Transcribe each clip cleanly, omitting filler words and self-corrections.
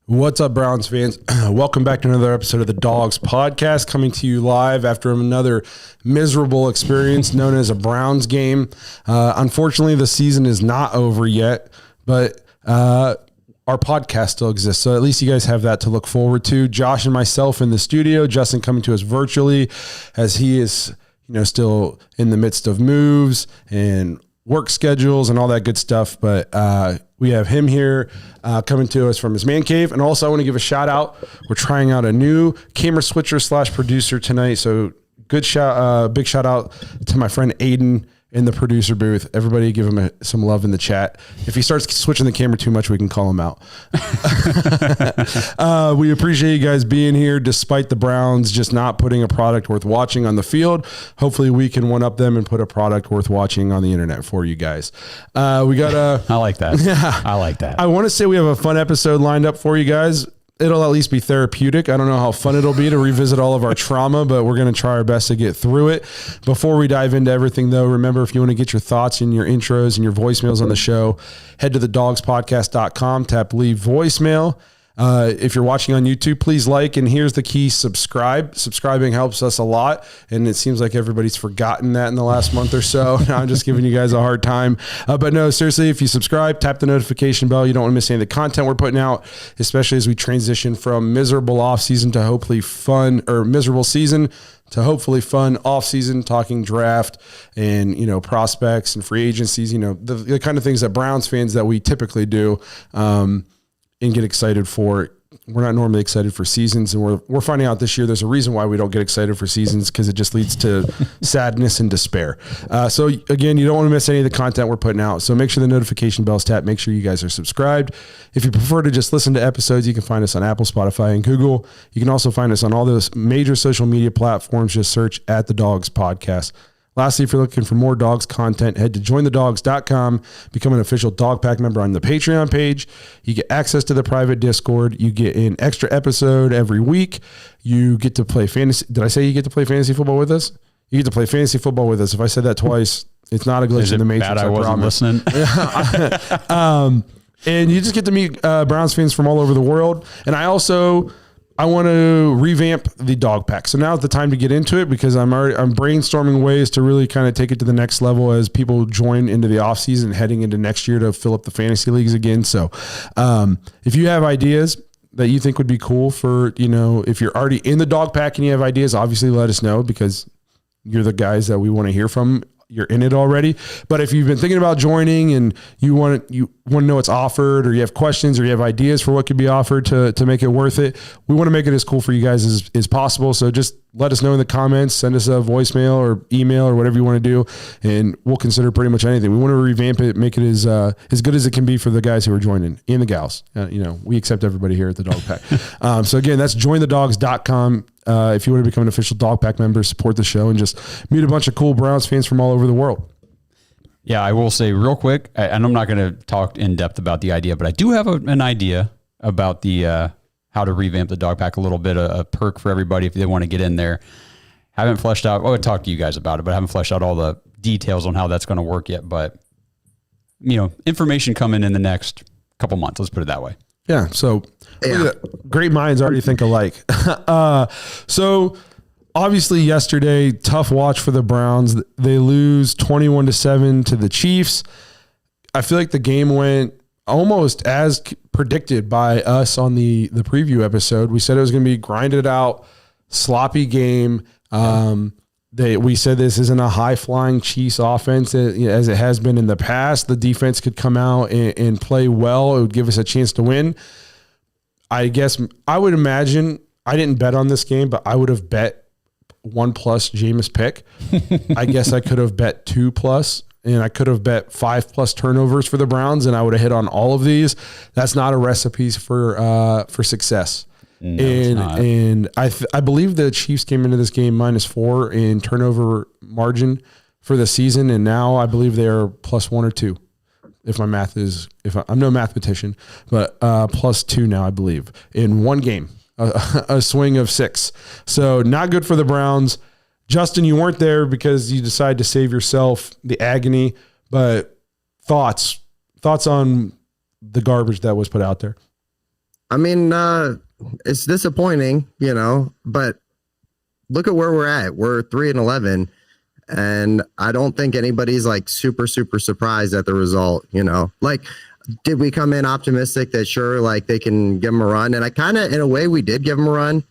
What's up, Browns fans? Welcome back to another episode of the Dawgs podcast, coming to you live after another miserable experience known as a Browns game. Unfortunately, the season is not over yet, but our podcast still exists. So at least you guys have that to look forward to. Josh and myself in the studio, Justin coming to us virtually as he is, still in the midst of moves and work schedules and all that good stuff. But we have him here coming to us from his man cave. And also I want to give a shout out. We're trying out a new camera switcher / producer tonight. So big shout out to my friend Aiden in the producer booth. Everybody give him some love in the chat. If he starts switching the camera too much, we can call him out. We appreciate you guys being here despite the Browns just not putting a product worth watching on the field. Hopefully we can one up them and put a product worth watching on the internet for you guys. I like that. Yeah, I like that. I want to say we have a fun episode lined up for you guys. It'll at least be therapeutic. I don't know how fun it'll be to revisit all of our trauma, but we're going to try our best to get through it. Before we dive into everything, though, remember, if you want to get your thoughts and your intros and your voicemails on the show, head to thedawgspodcast.com, tap leave voicemail. If you're watching on YouTube, please like, and here's the key: subscribe. Subscribing helps us a lot, and it seems like everybody's forgotten that in the last month or so. I'm just giving you guys a hard time. But no, seriously, if you subscribe, tap the notification bell. You don't want to miss any of the content we're putting out, especially as we transition from miserable off season to hopefully fun, or miserable season to hopefully fun off season, talking draft and, prospects and free agencies, the kind of things that Browns fans that we typically do, and get excited for. We're not normally excited for seasons, and we're finding out this year there's a reason why we don't get excited for seasons, because it just leads to sadness and despair. So again, you don't want to miss any of the content we're putting out. So make sure the notification bell's tapped. Make sure you guys are subscribed. If you prefer to just listen to episodes, you can find us on Apple, Spotify, and Google. You can also find us on all those major social media platforms. Just search at the Dawgs Podcast. Lastly, if you're looking for more Dawgs content, head to jointhedawgs.com, become an official Dog Pack member on the Patreon page. You get access to the private Discord. You get an extra episode every week. You get to play fantasy. Did I say you get to play fantasy football with us? You get to play fantasy football with us. If I said that twice, it's not a glitch in the matrix. Bad I wasn't listening. And you just get to meet Browns fans from all over the world. And I want to revamp the Dog Pack. So now's the time to get into it, because I'm brainstorming ways to really kind of take it to the next level as people join into the offseason, heading into next year to fill up the fantasy leagues again. So if you have ideas that you think would be cool for, if you're already in the Dog Pack and you have ideas, obviously let us know, because you're the guys that we want to hear from. You're in it already. But if you've been thinking about joining and you want to know what's offered, or you have questions, or you have ideas for what could be offered to make it worth it, we want to make it as cool for you guys as possible. So just let us know in the comments, send us a voicemail or email or whatever you want to do, and we'll consider pretty much anything. We want to revamp it, make it as good as it can be for the guys who are joining and the gals. We accept everybody here at the Dog Pack. So again, that's jointhedawgs.com. If you want to become an official Dog Pack member, support the show, and just meet a bunch of cool Browns fans from all over the world. Yeah, I will say real quick, and I'm not going to talk in depth about the idea, but I do have an idea about the how to revamp the Dog Pack a little bit, a perk for everybody if they want to get in there. Haven't fleshed out, I would talk to you guys about it, but I haven't fleshed out all the details on how that's going to work yet. But, information coming in the next couple months, let's put it that way. Yeah, so great minds already think alike. So obviously yesterday, tough watch for the Browns. They lose 21-7 to the Chiefs. I feel like the game went almost as predicted by us on the preview episode. We said it was going to be grinded out, sloppy game. We said this isn't a high-flying Chiefs offense as it has been in the past. The defense could come out and play well. It would give us a chance to win. I guess I would imagine, I didn't bet on this game, but I would have bet 1+ Jameis pick. I guess I could have bet 2+, and I could have bet 5+ turnovers for the Browns, and I would have hit on all of these. That's not a recipe for success. No, and I believe the Chiefs came into this game -4 in turnover margin for the season, and now I believe they are +1 or 2. If my math is, I'm no mathematician, but +2 now, I believe, in one game, a swing of 6. So not good for the Browns. Justin, you weren't there because you decided to save yourself the agony, but thoughts on the garbage that was put out there. I mean, it's disappointing, but look at where we're at. We're 3-11, and I don't think anybody's like super, super surprised at the result. Like, did we come in optimistic that sure, like they can give them a run? And I kind of, in a way, we did give them a run.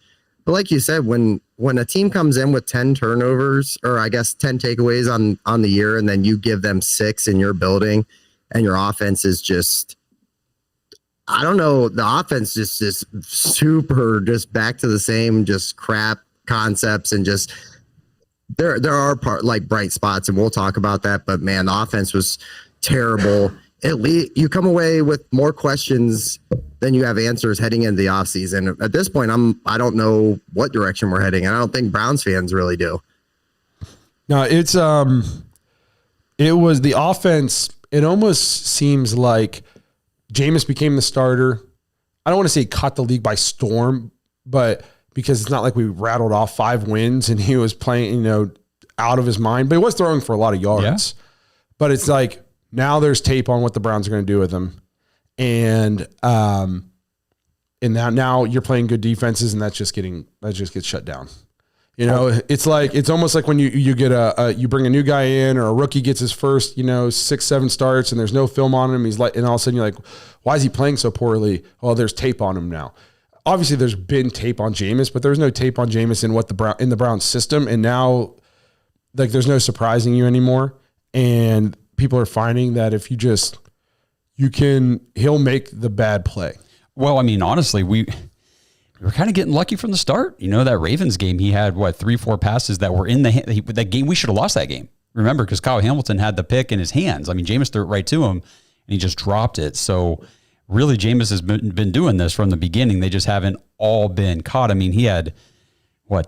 But like you said, when a team comes in with 10 turnovers, or I guess 10 takeaways on the year, and then you give them 6 in your building, and your offense is just, I don't know, the offense just is super, just back to the same, just crap concepts, and just there are bright spots, and we'll talk about that. But man, the offense was terrible. At least you come away with more questions than you have answers heading into the offseason. At this point, I don't know what direction we're heading, and I don't think Browns fans really do. No, it was the offense. It almost seems like Jameis became the starter. I don't want to say caught the league by storm, but because it's not like we rattled off 5 wins and he was playing, out of his mind, but he was throwing for a lot of yards. Yeah. But it's like, now there's tape on what the Browns are going to do with him. And now you're playing good defenses, and that just gets shut down. It's almost like when you get you bring a new guy in, or a rookie gets his first, 6-7 starts, and there's no film on him. And all of a sudden you're like, why is he playing so poorly? Well, there's tape on him now. Obviously there's been tape on Jameis, but there's no tape on Jameis in the Browns system. And now, like, there's no surprising you anymore. And people are finding that if he'll make the bad play. Well, I mean, honestly, we were kind of getting lucky from the start. That Ravens game, he had 3-4 passes that were in that game. We should have lost that game. Remember, because Kyle Hamilton had the pick in his hands. I mean, Jameis threw it right to him, and he just dropped it. So really, Jameis has been doing this from the beginning. They just haven't all been caught. I mean, he had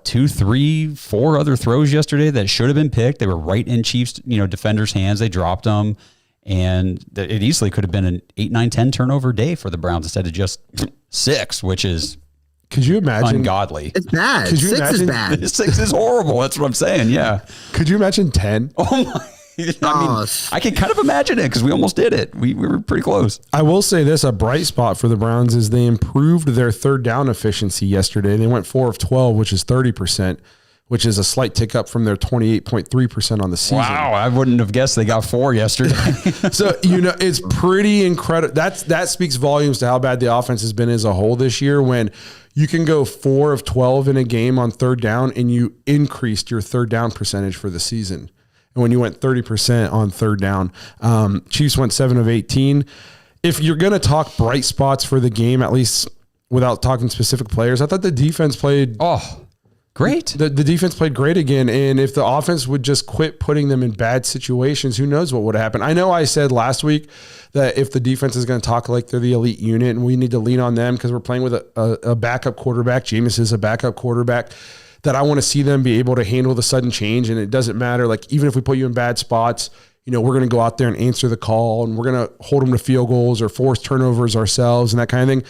2, 3, 4 other throws yesterday that should have been picked. They were right in Chiefs, defenders' hands. They dropped them, and it easily could have been an 8, 9, 10 turnover day for the Browns instead of just 6, which is, could you imagine, ungodly. It's bad. 6 is bad. 6 is horrible. That's what I'm saying. Yeah. Could you imagine 10? Oh my. I can kind of imagine it because we almost did it. We were pretty close. I will say this, a bright spot for the Browns is they improved their third down efficiency yesterday. They went 4 of 12, which is 30%, which is a slight tick up from their 28.3% on the season. Wow, I wouldn't have guessed they got 4 yesterday. So, it's pretty incredible. That speaks volumes to how bad the offense has been as a whole this year, when you can go 4 of 12 in a game on third down and you increased your third down percentage for the season. And when you went 30% on third down, Chiefs went 7 of 18. If you're going to talk bright spots for the game, at least without talking specific players, I thought the defense played great. The defense played great again. And if the offense would just quit putting them in bad situations, who knows what would have happened. I know I said last week that if the defense is going to talk like they're the elite unit and we need to lean on them because we're playing with a backup quarterback, Jameis is a backup quarterback, that I want to see them be able to handle the sudden change. And it doesn't matter. Like, even if we put you in bad spots, we're going to go out there and answer the call, and we're going to hold them to field goals or force turnovers ourselves and that kind of thing.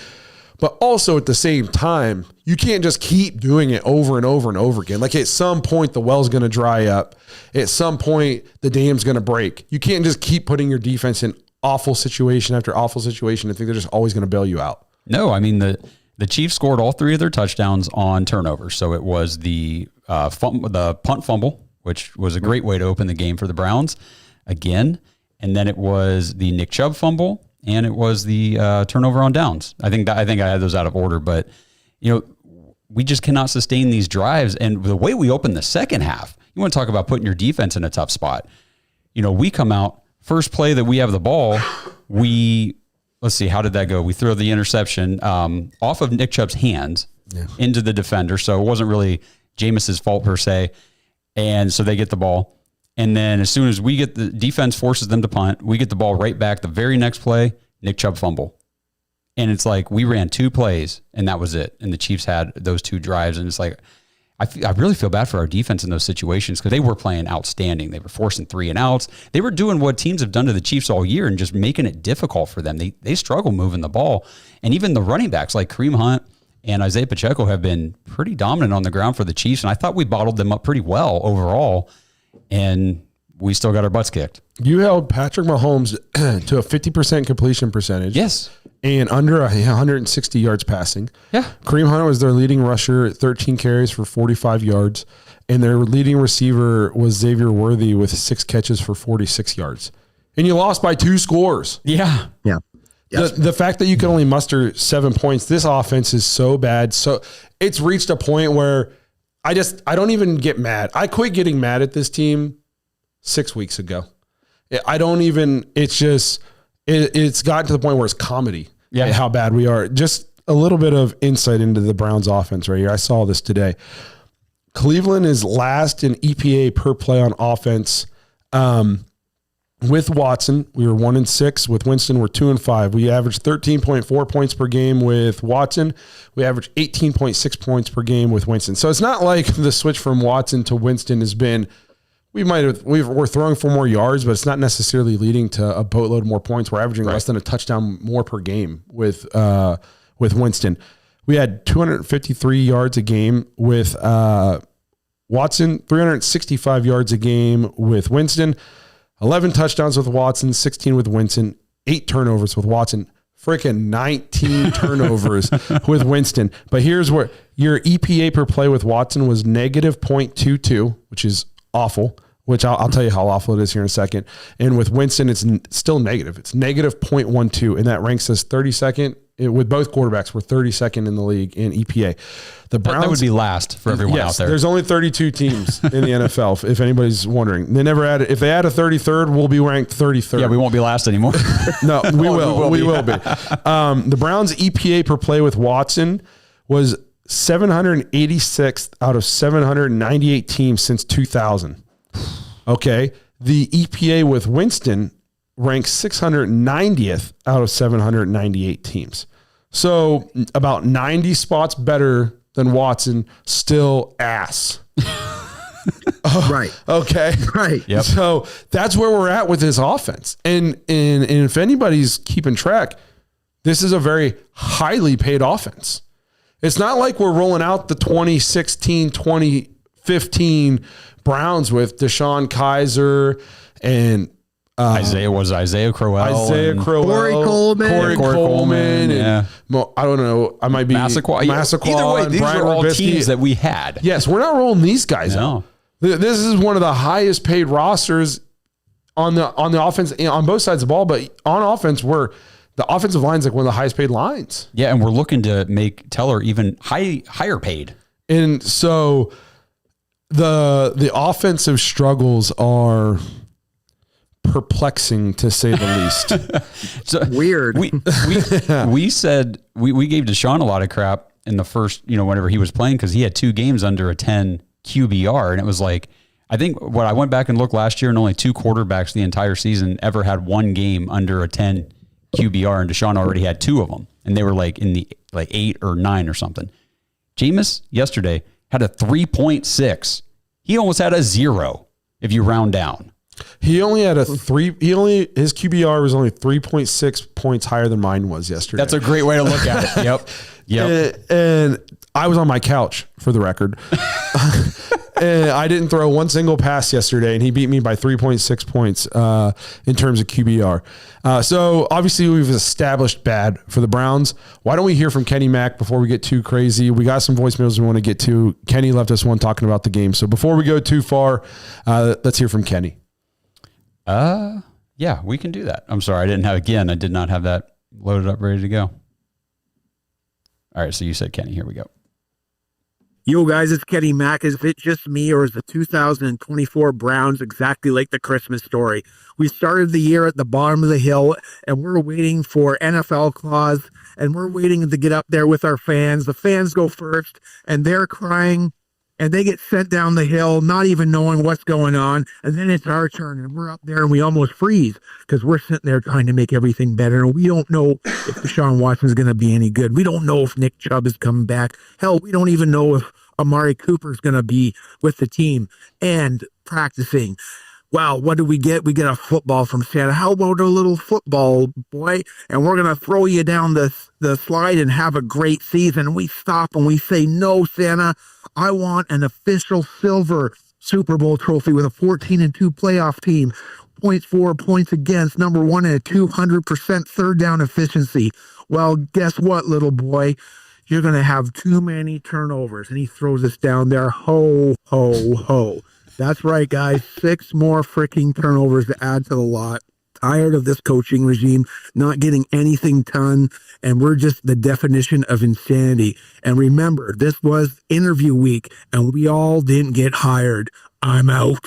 But also at the same time, you can't just keep doing it over and over and over again. Like, at some point, the well's going to dry up. At some point, the dam's going to break. You can't just keep putting your defense in awful situation after awful situation. I think they're just always going to bail you out. No, I mean, the Chiefs scored all 3 of their touchdowns on turnovers. So it was the punt fumble, which was a great way to open the game for the Browns again. And then it was the Nick Chubb fumble, and it was the turnover on downs. I think I had those out of order, but we just cannot sustain these drives. And the way we opened the second half, you want to talk about putting your defense in a tough spot. We come out, first play that we have the ball, let's see, how did that go? We throw the interception off of Nick Chubb's hands into the defender. So it wasn't really Jameis's fault per se. And so they get the ball. And then as soon as we get the defense forces them to punt, we get the ball right back. The very next play, Nick Chubb fumble. And it's like we ran 2 plays and that was it. And the Chiefs had those 2 drives. And it's like, I really feel bad for our defense in those situations because they were playing outstanding. They were forcing 3 and outs. They were doing what teams have done to the Chiefs all year and just making it difficult for them. They struggle moving the ball. And even the running backs like Kareem Hunt and Isaiah Pacheco have been pretty dominant on the ground for the Chiefs. And I thought we bottled them up pretty well overall. And we still got our butts kicked. You held Patrick Mahomes to a 50% completion percentage. Yes. and under 160 yards passing. Yeah. Kareem Hunt was their leading rusher at 13 carries for 45 yards. And their leading receiver was Xavier Worthy with 6 catches for 46 yards. And you lost by 2 scores. Yeah. Yeah. Yes. The fact that you can only muster 7 points, this offense is so bad. So it's reached a point where I don't even get mad. I quit getting mad at this team 6 weeks ago. I don't even, it's gotten to the point where it's comedy. Yeah. How bad we are. Just a little bit of insight into the Browns offense right here. I saw this today. Cleveland is last in EPA per play on offense. With Watson, we were 1-6. With Winston, we're 2-5. We averaged 13.4 points per game with Watson. We averaged 18.6 points per game with Winston. So it's not like the switch from Watson to Winston has been. We're throwing for more yards, but it's not necessarily leading to a boatload more points. We're averaging less than a touchdown more per game with Winston. We had 253 yards a game with Watson, 365 yards a game with Winston, 11 touchdowns with Watson, 16 with Winston, 8 turnovers with Watson, freaking 19 turnovers with Winston. But here's where your EPA per play with Watson was negative 0.22, which is awful, which I'll tell you how awful it is here in a second. And with Winston, it's still negative. It's negative 0.12, and that ranks us 32nd. With both quarterbacks, we're 32nd in the league in EPA. The Browns, that would be last for everyone out there. There's only 32 teams in the NFL, if anybody's wondering. They never add. If they add a 33rd, we'll be ranked 33rd. Yeah, we won't be last anymore. No, we will. We will be. The Browns' EPA per play with Watson was 786th out of 798 teams since 2000. Okay. The EPA with Winston ranks 690th out of 798 teams. So about 90 spots better than Watson, still ass. Right. Okay. Right. Yep. So that's where we're at with this offense. And if anybody's keeping track, this is a very highly paid offense. It's not like we're rolling out the 2016, 2015 Browns with Deshaun Kaiser and Isaiah Crowell, Corey Coleman, and I don't know. I might be Massaquoi. Either way, these Brian are all Robisky. teams that we had. Yes, we're not rolling these guys out. This is one of the highest paid rosters on the offense on both sides of the ball, but on offense, the offensive line is like one of the highest paid lines. Yeah, and we're looking to make Teller even higher paid. And so the offensive struggles are perplexing, to say the least. So weird. We said we gave Deshaun a lot of crap in the first, whenever he was playing, because he had 2 games under a 10 QBR, and it was like, I think what I went back and looked last year, and only 2 quarterbacks the entire season ever had 1 game under a 10 QBR, and Deshaun already had 2 of them, and they were like in the 8 or 9 or something. Jameis yesterday had a 3.6. He almost had a 0 if you round down. He only had his QBR was only 3.6 points higher than mine was yesterday. That's a great way to look at it. Yep. And I was on my couch, for the record. And I didn't throw one single pass yesterday, and he beat me by 3.6 points in terms of QBR. So obviously we've established bad for the Browns. Why don't we hear from Kenny Mack before we get too crazy? We got some voicemails we want to get to. Kenny left us one talking about the game. So before we go too far, let's hear from Kenny. Yeah, we can do that. I'm sorry. I did not have that loaded up, ready to go. All right. So you said Kenny, here we go. Yo guys, it's Kenny Mack. Is it just me, or is the 2024 Browns exactly like the Christmas story? We started the year at the bottom of the hill, and we're waiting for NFL clause, and we're waiting to get up there with our fans. The fans go first, and they're crying, and they get sent down the hill, not even knowing what's going on. And then it's our turn, and we're up there, and we almost freeze because we're sitting there trying to make everything better. And we don't know if Deshaun Watson's going to be any good. We don't know if Nick Chubb is coming back. Hell, we don't even know if Amari Cooper's going to be with the team and practicing. Wow, what do we get? We get a football from Santa. How about a little football, boy? And we're going to throw you down the slide and have a great season. We stop and we say, no, Santa, I want an official silver Super Bowl trophy with a 14-2 playoff team. points for, points against, number one at 200% third down efficiency. Well, guess what, little boy? You're going to have too many turnovers. And he throws us down there. Ho, ho, ho. That's right, guys. 6 more freaking turnovers to add to the lot. Tired of this coaching regime not getting anything done, and we're just the definition of insanity. And remember, this was interview week, and we all didn't get hired. I'm out.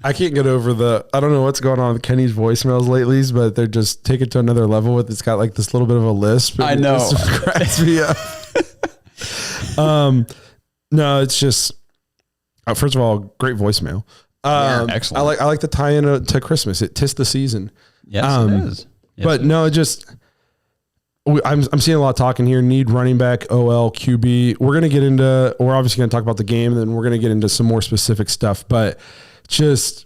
I can't get over I don't know what's going on with Kenny's voicemails lately, but they're just take it to another level with it's got like this little bit of a lisp. I know. It cracks me up. No, it's just, first of all, great voicemail. Excellent. I like the tie in to Christmas. It tis the season. Yes, it is. Yes, but no, it just, I'm seeing a lot of talking here. Need running back, OL, QB. We're obviously going to talk about the game, and then we're going to get into some more specific stuff. But just,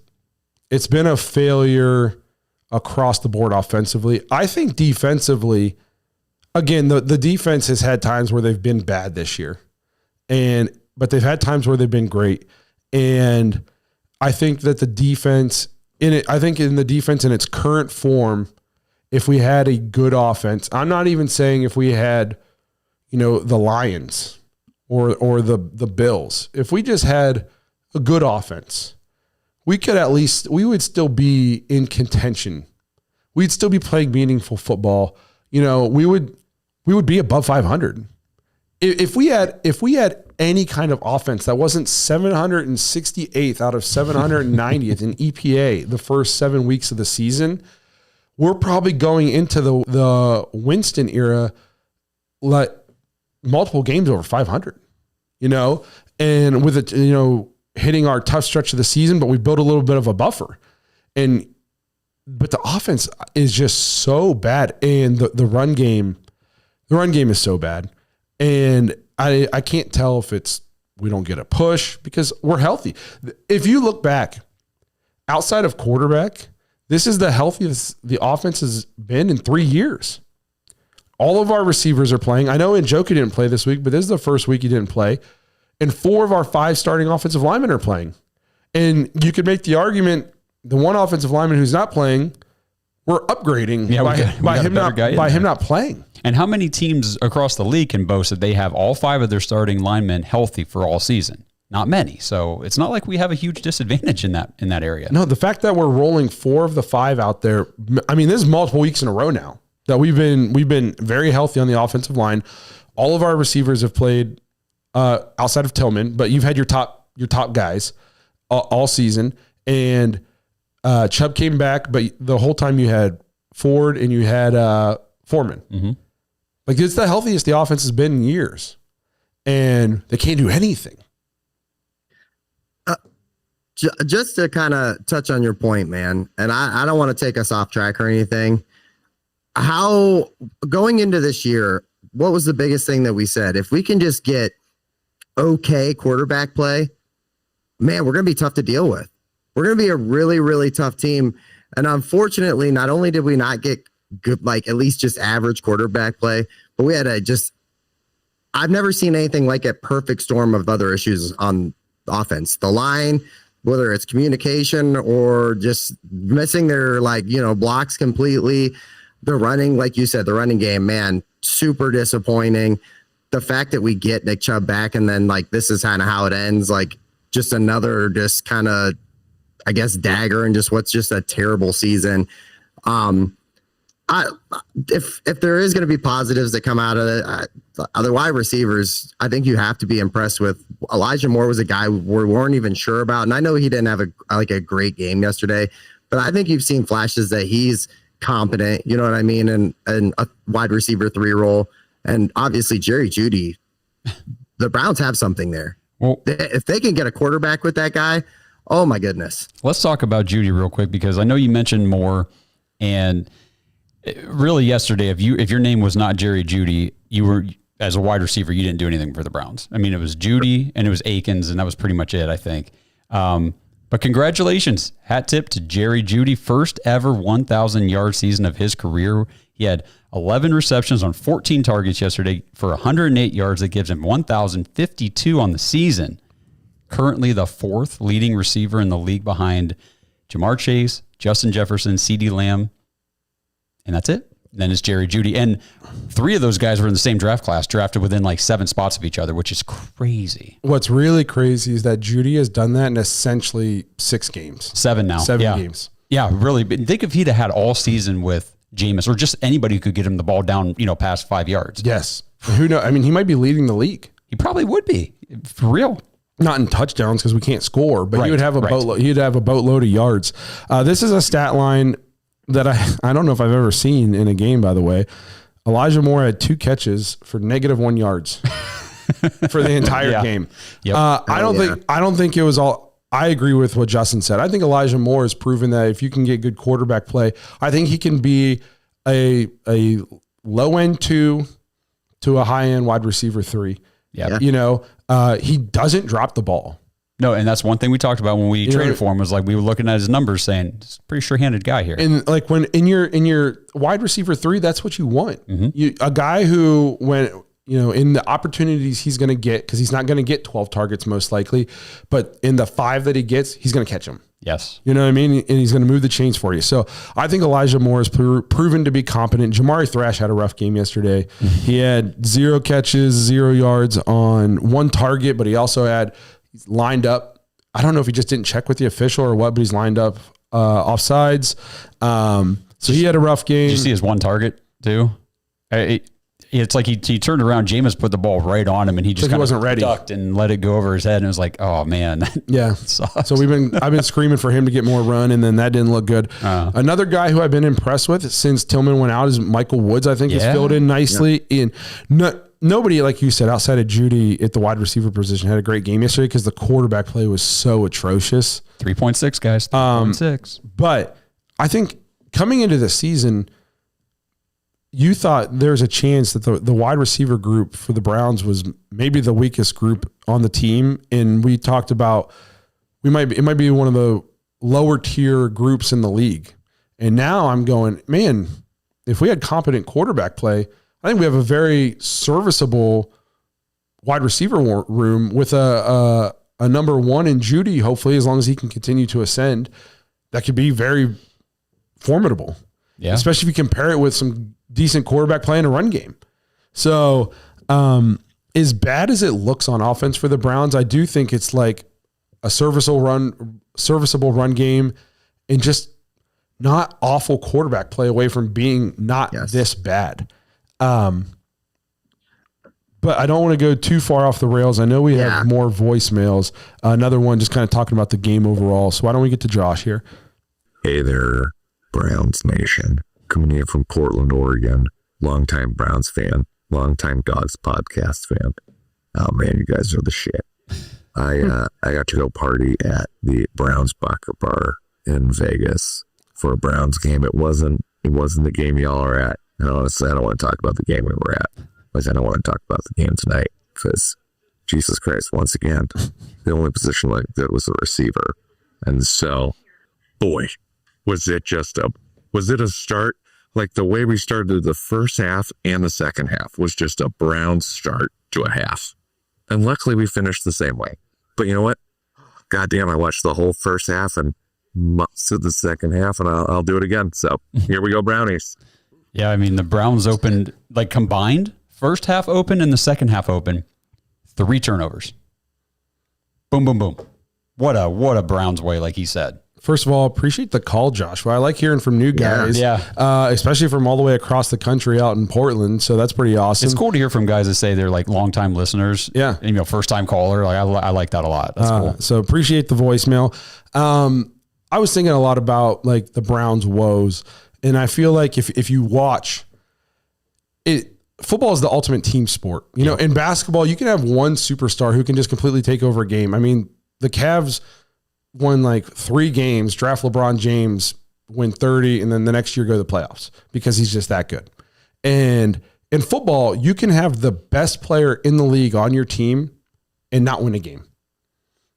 it's been a failure across the board offensively. I think defensively, again, the defense has had times where they've been bad this year, but they've had times where they've been great. And I think that the defense in the defense in its current form, if we had a good offense, I'm not even saying if we had, the Lions or the Bills, if we just had a good offense, we would still be in contention. We'd still be playing meaningful football. We would be above 500. If we had any kind of offense that wasn't 768th out of 790th in EPA the first 7 weeks of the season, we're probably going into the Winston era like multiple games over 500, and with it, hitting our tough stretch of the season, but we built a little bit of a buffer. But the offense is just so bad. And the run game is so bad. And I can't tell if it's, we don't get a push because we're healthy. If you look back outside of quarterback, this is the healthiest the offense has been in 3 years. All of our receivers are playing. I know Njoku didn't play this week, but this is the first week he didn't play. And 4 of our 5 starting offensive linemen are playing. And you could make the argument, the one offensive lineman who's not playing, we're upgrading by him not playing. And how many teams across the league can boast that they have all 5 of their starting linemen healthy for all season? Not many. So it's not like we have a huge disadvantage in that area. No, the fact that we're rolling 4 of the 5 out there, I mean, this is multiple weeks in a row now that we've been very healthy on the offensive line. All of our receivers have played outside of Tillman, but you've had your top guys all season. And Chubb came back, but the whole time you had Ford and you had Foreman. Mm-hmm. Like, it's the healthiest the offense has been in years, and they can't do anything. Just to kind of touch on your point, man, and I don't want to take us off track or anything. How, going into this year, what was the biggest thing that we said? If we can just get okay quarterback play, man, we're going to be tough to deal with. We're going to be a really, really tough team. And unfortunately, not only did we not get good, like at least just average quarterback play, but we had I've never seen anything like a perfect storm of other issues on offense. The line, whether it's communication or just missing their blocks completely. The running, like you said, the running game, man, super disappointing. The fact that we get Nick Chubb back and then this is kind of how it ends, just another just kind of, I guess, dagger and just what's just a terrible season. If there is going to be positives that come out of it, the wide receivers, I think you have to be impressed with. Elijah Moore was a guy we weren't even sure about, and I know he didn't have a great game yesterday, but I think you've seen flashes that he's competent. You know what I mean? And a wide receiver 3 role, and obviously Jerry Jeudy. The Browns have something there. Well, if they can get a quarterback with that guy, oh my goodness. Let's talk about Jeudy real quick, because I know you mentioned Moore, and really yesterday, if your name was not Jerry Jeudy, you were, as a wide receiver, you didn't do anything for the Browns. I mean, it was Jeudy and it was Akins, and that was pretty much it, I think. But congratulations. Hat tip to Jerry Jeudy. First ever 1,000-yard season of his career. He had 11 receptions on 14 targets yesterday for 108 yards. That gives him 1,052 on the season. Currently the 4th leading receiver in the league behind Jamar Chase, Justin Jefferson, CeeDee Lamb, and that's it. And then it's Jerry Jeudy. And 3 of those guys were in the same draft class, drafted within like 7 spots of each other, which is crazy. What's really crazy is that Jeudy has done that in essentially 6 games. 7 now. 7 games. Yeah, really. But think if he'd have had all season with Jameis or just anybody who could get him the ball down, past 5 yards. Yes. Who knows? I mean, he might be leading the league. He probably would be, for real. Not in touchdowns because we can't score, but Right, he would have a boatload. He'd have a boatload of yards. This is a stat line that I don't know if I've ever seen in a game. By the way, Elijah Moore had 2 catches for -1 yards for the entire game. Yep. I don't think it was all. I agree with what Justin said. I think Elijah Moore has proven that if you can get good quarterback play, I think he can be a low end 2 to a high end wide receiver 3. Yeah. He doesn't drop the ball. No, and that's one thing we talked about when we traded for him was like we were looking at his numbers saying, it's a pretty sure-handed guy here. And like when in your wide receiver 3, that's what you want. A guy who in the opportunities he's going to get, because he's not going to get 12 targets most likely, but in the 5 that he gets, he's going to catch them. Yes. You know what I mean? And he's going to move the chains for you. So I think Elijah Moore is proven to be competent. Jamari Thrash had a rough game yesterday. He had 0 catches, 0 yards on 1 target, but he also had lined up. I don't know if he just didn't check with the official or what, but he's lined up offsides. So he had a rough game. Did you see his 1 target too? It's like he turned around. Jameis put the ball right on him, and he just he wasn't ready, ducked and let it go over his head. And it was like, oh man, yeah. So I've been screaming for him to get more run, and then that didn't look good. Another guy who I've been impressed with since Tillman went out is Michael Woods. I think he's filled in nicely. Yeah. Nobody, like you said, outside of Jeudy at the wide receiver position had a great game yesterday because the quarterback play was so atrocious. 3.6 guys, 3.6. But I think coming into the season, you thought there's a chance that the wide receiver group for the Browns was maybe the weakest group on the team. And we talked about it might be one of the lower tier groups in the league. And now I'm going, man, if we had competent quarterback play, I think we have a very serviceable wide receiver room with a number 1 in Jeudy, hopefully, as long as he can continue to ascend. That could be very formidable. Yeah. Especially if you compare it with some decent quarterback play in a run game. So as bad as it looks on offense for the Browns, I do think it's like a serviceable run game and just not awful quarterback play away from being not this bad. But I don't want to go too far off the rails. I know we have more voicemails. Another one just kind of talking about the game overall. So why don't we get to Josh here? Hey there, Browns Nation. Coming in from Portland, Oregon. Longtime Browns fan. Longtime Dawgs podcast fan. Oh, man, you guys are the shit. I got to go party at the Browns Bacher Bar in Vegas for a Browns game. It wasn't the game y'all are at. And honestly, I don't want to talk about the game we were at. Because I don't want to talk about the game tonight. Because, Jesus Christ, once again, the only position like that was a receiver. And so, boy, was it a start? Like the way we started the first half and the second half was just a Browns start to a half. And luckily we finished the same way. But you know what? Goddamn, I watched the whole first half and most of the second half, and I'll do it again. So here we go, Brownies. Yeah, I mean, the Browns opened, like combined, first half open and the second half open, 3 turnovers. Boom, boom, boom. What a Browns way, like he said. First of all, appreciate the call, Joshua. I like hearing from new guys, especially from all the way across the country out in Portland. So that's pretty awesome. It's cool to hear from guys that say they're like longtime listeners. Yeah, and, first time caller. Like I like that a lot. That's cool. So appreciate the voicemail. I was thinking a lot about like the Browns' woes, and I feel like if you watch it, football is the ultimate team sport. You know, in basketball, you can have one superstar who can just completely take over a game. I mean, the Cavs won like 3 games, draft LeBron James, win 30, and then the next year go to the playoffs because he's just that good. And in football, you can have the best player in the league on your team and not win a game.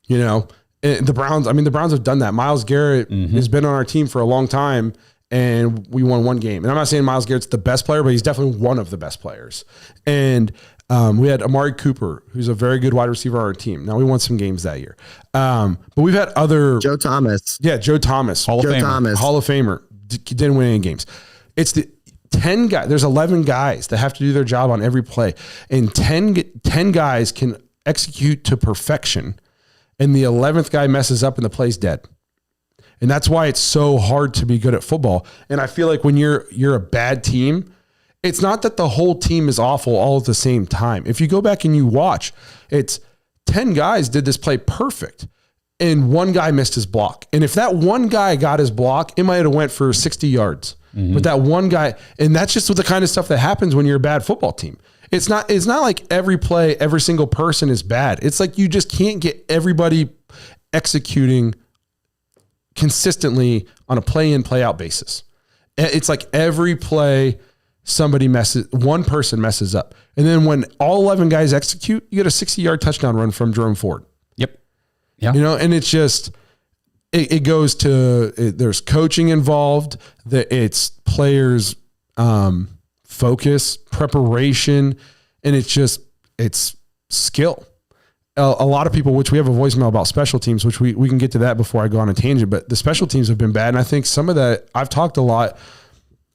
You know, and the Browns have done that. Myles Garrett has been on our team for a long time, and we won 1 game. And I'm not saying Myles Garrett's the best player, but he's definitely one of the best players. And We had Amari Cooper, who's a very good wide receiver on our team. Now we won some games that year. But we've had other Joe Thomas. Yeah, Joe Thomas. Hall of Famer. Didn't win any games. It's the 10 guys. There's 11 guys that have to do their job on every play. And 10 guys can execute to perfection. And the 11th guy messes up and the play's dead. And that's why it's so hard to be good at football. And I feel like when you're a bad team, it's not that the whole team is awful all at the same time. If you go back and you watch, it's 10 guys did this play perfect and one guy missed his block. And if that one guy got his block, it might have went for 60 yards. But that one guy, and that's just the kind of stuff that happens when you're a bad football team. It's not like every play, every single person is bad. It's like you just can't get everybody executing consistently on a play in, play out basis. It's like every play one person messes up. And then when all 11 guys execute, you get a 60-yard touchdown run from Jerome Ford. Yep. Yeah. And it's just, it goes to, there's coaching involved, it's players, focus, preparation, and it's skill. A lot of people, which we have a voicemail about special teams, which we can get to that before I go on a tangent, but the special teams have been bad. And I think some of that, I've talked a lot,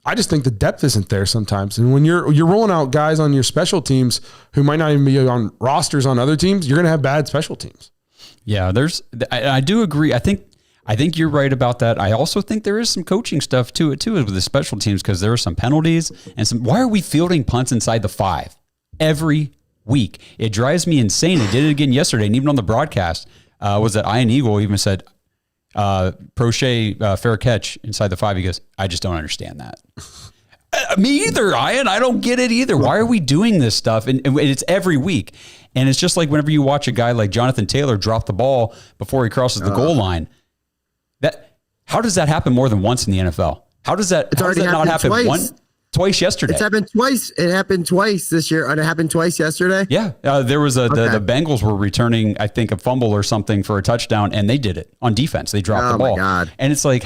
I just think the depth isn't there sometimes. And when you're rolling out guys on your special teams who might not even be on rosters on other teams, you're going to have bad special teams. Yeah, I do agree. I think you're right about that. I also think there is some coaching stuff to it too with the special teams, because there are some penalties and why are we fielding punts inside the 5 every week? It drives me insane. They did it again yesterday, and even on the broadcast, was that Ian Eagle even said, Prochet, fair catch inside the 5. He goes, I just don't understand that. Me either, Ian. I don't get it either. Why are we doing this stuff? And it's every week. And it's just like whenever you watch a guy like Jonathan Taylor drop the ball before he crosses the goal line. How does that happen more than once in the NFL? How does that not happen twice yesterday? It's happened twice. It happened twice this year. And it happened twice yesterday. Yeah. There was the Bengals were returning, I think, a fumble or something for a touchdown, and they did it on defense. They dropped the ball. Oh, my God. And it's like,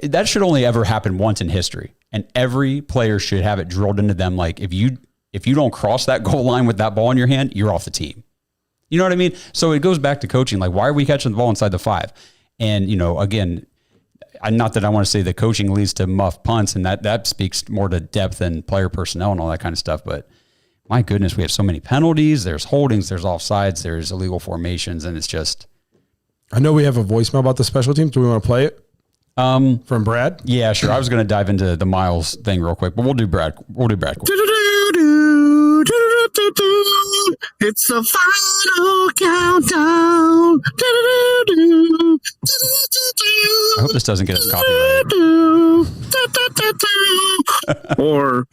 that should only ever happen once in history. And every player should have it drilled into them. Like, if you don't cross that goal line with that ball in your hand, you're off the team. You know what I mean? So it goes back to coaching. Like, why are we catching the ball inside the 5? And, again, not that I want to say the coaching leads to muff punts, and that speaks more to depth and player personnel and all that kind of stuff. But my goodness, we have so many penalties. There's holdings, there's offsides, there's illegal formations, and it's just. I know we have a voicemail about the special teams. Do we want to play it? From Brad? Yeah, sure. I was going to dive into the Miles thing real quick, but we'll do Brad. It's the final countdown. I hope this doesn't get us copyrighted. Or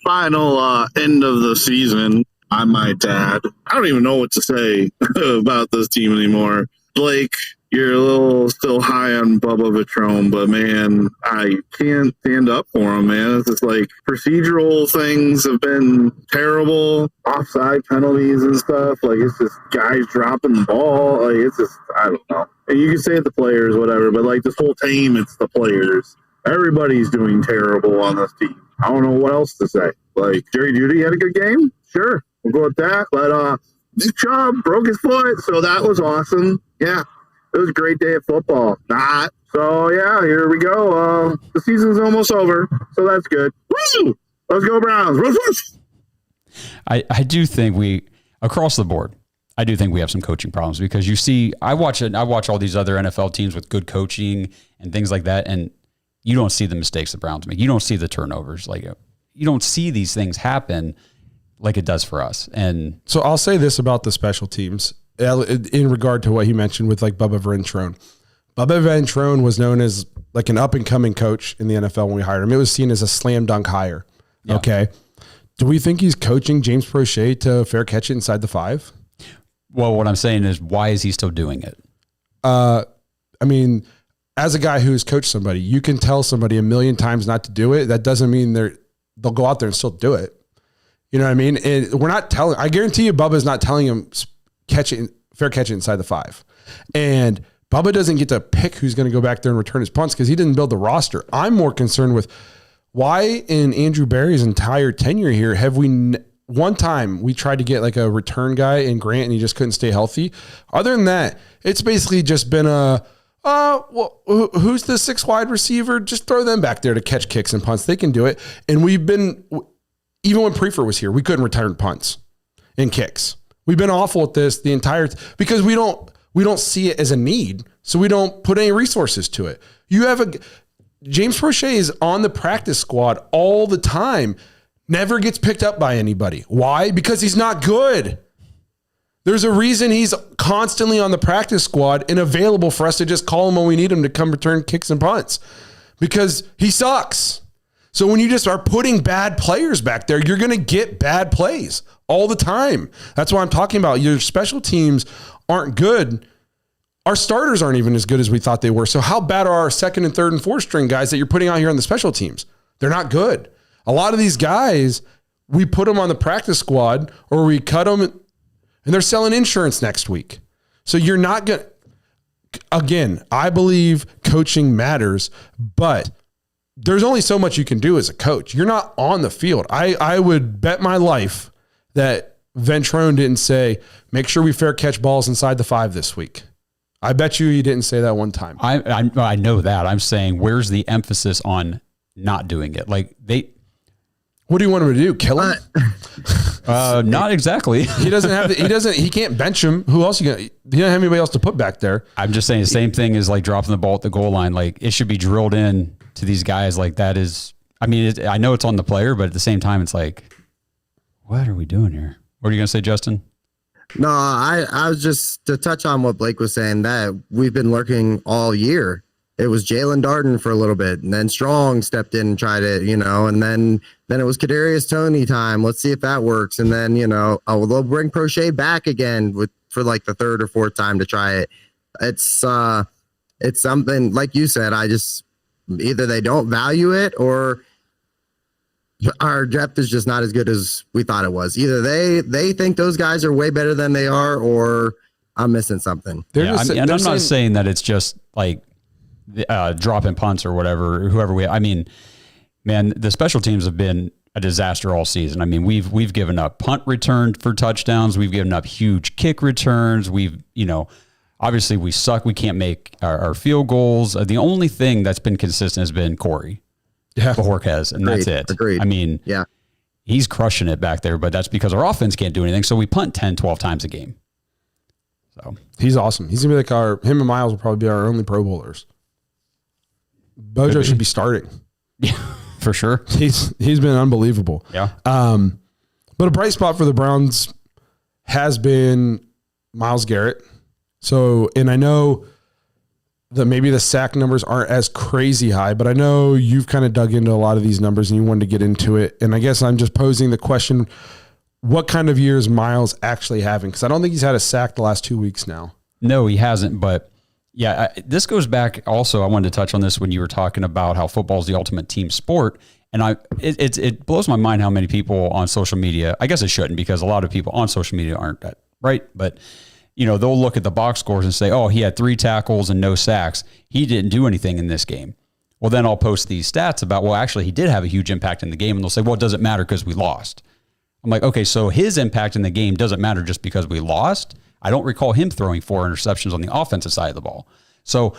final end of the season, I might add. I don't even know what to say about this team anymore. Blake, you're a little still high on Bubba Vitrone, but man, I can't stand up for him, man. It's just like procedural things have been terrible, offside penalties and stuff. Like, it's just guys dropping the ball. Like, it's just, I don't know. And you can say it the players, whatever, but like this whole team, it's the players. Everybody's doing terrible on this team. I don't know what else to say. Like, Jerry Jeudy had a good game? Sure, we'll go with that. But Nick Chubb broke his foot, so that was awesome. Yeah. It was a great day of football. Not. So, yeah, here we go. The season's almost over, so that's good. Woo! Let's go Browns. I do think across the board, I do think we have some coaching problems, because you see, I watch all these other NFL teams with good coaching and things like that, and you don't see the mistakes the Browns make. You don't see the turnovers. Like, you don't see these things happen like it does for us. And so I'll say this about the special teams in regard to what he mentioned with like Bubba Ventrone. Bubba Ventrone was known as like an up and coming coach in the NFL when we hired him. It was seen as a slam dunk hire. Yeah. Okay. Do we think he's coaching James Prochet to fair catch it inside the 5? Well, what I'm saying is, why is he still doing it? I mean, as a guy who's coached somebody, you can tell somebody a million times not to do it. That doesn't mean they'll go out there and still do it. You know what I mean? And I guarantee you Bubba's not telling him fair catch it inside the 5. And Bubba doesn't get to pick who's going to go back there and return his punts because he didn't build the roster. I'm more concerned with why in Andrew Berry's entire tenure here have we one time we tried to get like a return guy in Grant and he just couldn't stay healthy. Other than that, it's basically just been who's the 6 wide receiver? Just throw them back there to catch kicks and punts. They can do it. And we've been, even when Prefer was here, we couldn't return punts and kicks. We've been awful at this the entire, because we don't see it as a need. So we don't put any resources to it. James Prochet is on the practice squad all the time. Never gets picked up by anybody. Why? Because he's not good. There's a reason he's constantly on the practice squad and available for us to just call him when we need him to come return kicks and punts, because he sucks. So when you just are putting bad players back there, you're going to get bad plays all the time. That's why I'm talking about your special teams aren't good. Our starters aren't even as good as we thought they were. So how bad are our second and third and fourth string guys that you're putting out here on the special teams? They're not good. A lot of these guys, we put them on the practice squad or we cut them and they're selling insurance next week. So you're not going to, again, I believe coaching matters, but there's only so much you can do as a coach. You're not on the field. I would bet my life that Ventrone didn't say, make sure we fair catch balls inside the 5 this week. I bet you he didn't say that one time. I know that. I'm saying, where's the emphasis on not doing it? Like what do you want him to do? Kill him? Not exactly. He can't bench him. Who else he doesn't have anybody else to put back there. I'm just saying the same thing as like dropping the ball at the goal line. Like it should be drilled in to these guys. Like that is, I mean, I know it's on the player, but at the same time, it's like, what are we doing here? What are you going to say, Justin? No, I was just to touch on what Blake was saying, that we've been lurking all year. It was Jalen Darden for a little bit, and then Strong stepped in and tried it, and then it was Kadarius Toney time. Let's see if that works. And then, they'll bring Prochet back again for like the 3rd or 4th time to try it. It's something, like you said, either they don't value it or our depth is just not as good as we thought it was. Either they think those guys are way better than they are, or I'm missing something. I'm not saying that it's just like dropping punts or whatever, I mean, man, the special teams have been a disaster all season. I mean, we've given up punt return for touchdowns. We've given up huge kick returns. Obviously we suck. We can't make our field goals. The only thing that's been consistent has been Corey. Yeah. Bajorquez, and that's it. Agreed. I mean, yeah, he's crushing it back there, but that's because our offense can't do anything. So we punt 10, 12 times a game. So he's awesome. He's going to be him and Miles will probably be our only Pro Bowlers. Bojo should be starting. Yeah, for sure. He's been unbelievable. Yeah. But a bright spot for the Browns has been Myles Garrett. So, and I know that maybe the sack numbers aren't as crazy high, but I know you've kind of dug into a lot of these numbers and you wanted to get into it. And I guess I'm just posing the question, what kind of year is Myles actually having? Because I don't think he's had a sack the last 2 weeks now. No, he hasn't. But yeah, this goes back also, I wanted to touch on this when you were talking about how football is the ultimate team sport. And it blows my mind how many people on social media, I guess it shouldn't, because a lot of people on social media aren't that right, but they'll look at the box scores and say, oh, he had 3 tackles and no sacks. He didn't do anything in this game. Well, then I'll post these stats about, well, actually he did have a huge impact in the game. And they'll say, well, it doesn't matter because we lost. I'm like, okay, so his impact in the game doesn't matter just because we lost. I don't recall him throwing 4 interceptions on the offensive side of the ball. So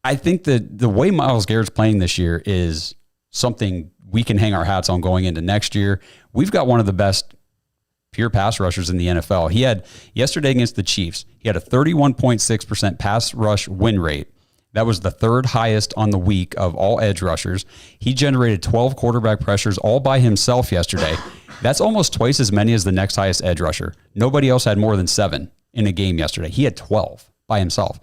I think that the way Myles Garrett's playing this year is something we can hang our hats on going into next year. We've got one of the best pure pass rushers in the NFL. He had yesterday against the Chiefs, he had a 31.6% pass rush win rate. That was the 3rd highest on the week of all edge rushers. He generated 12 quarterback pressures all by himself yesterday. That's almost twice as many as the next highest edge rusher. Nobody else had more than 7 in a game yesterday. He had 12 by himself.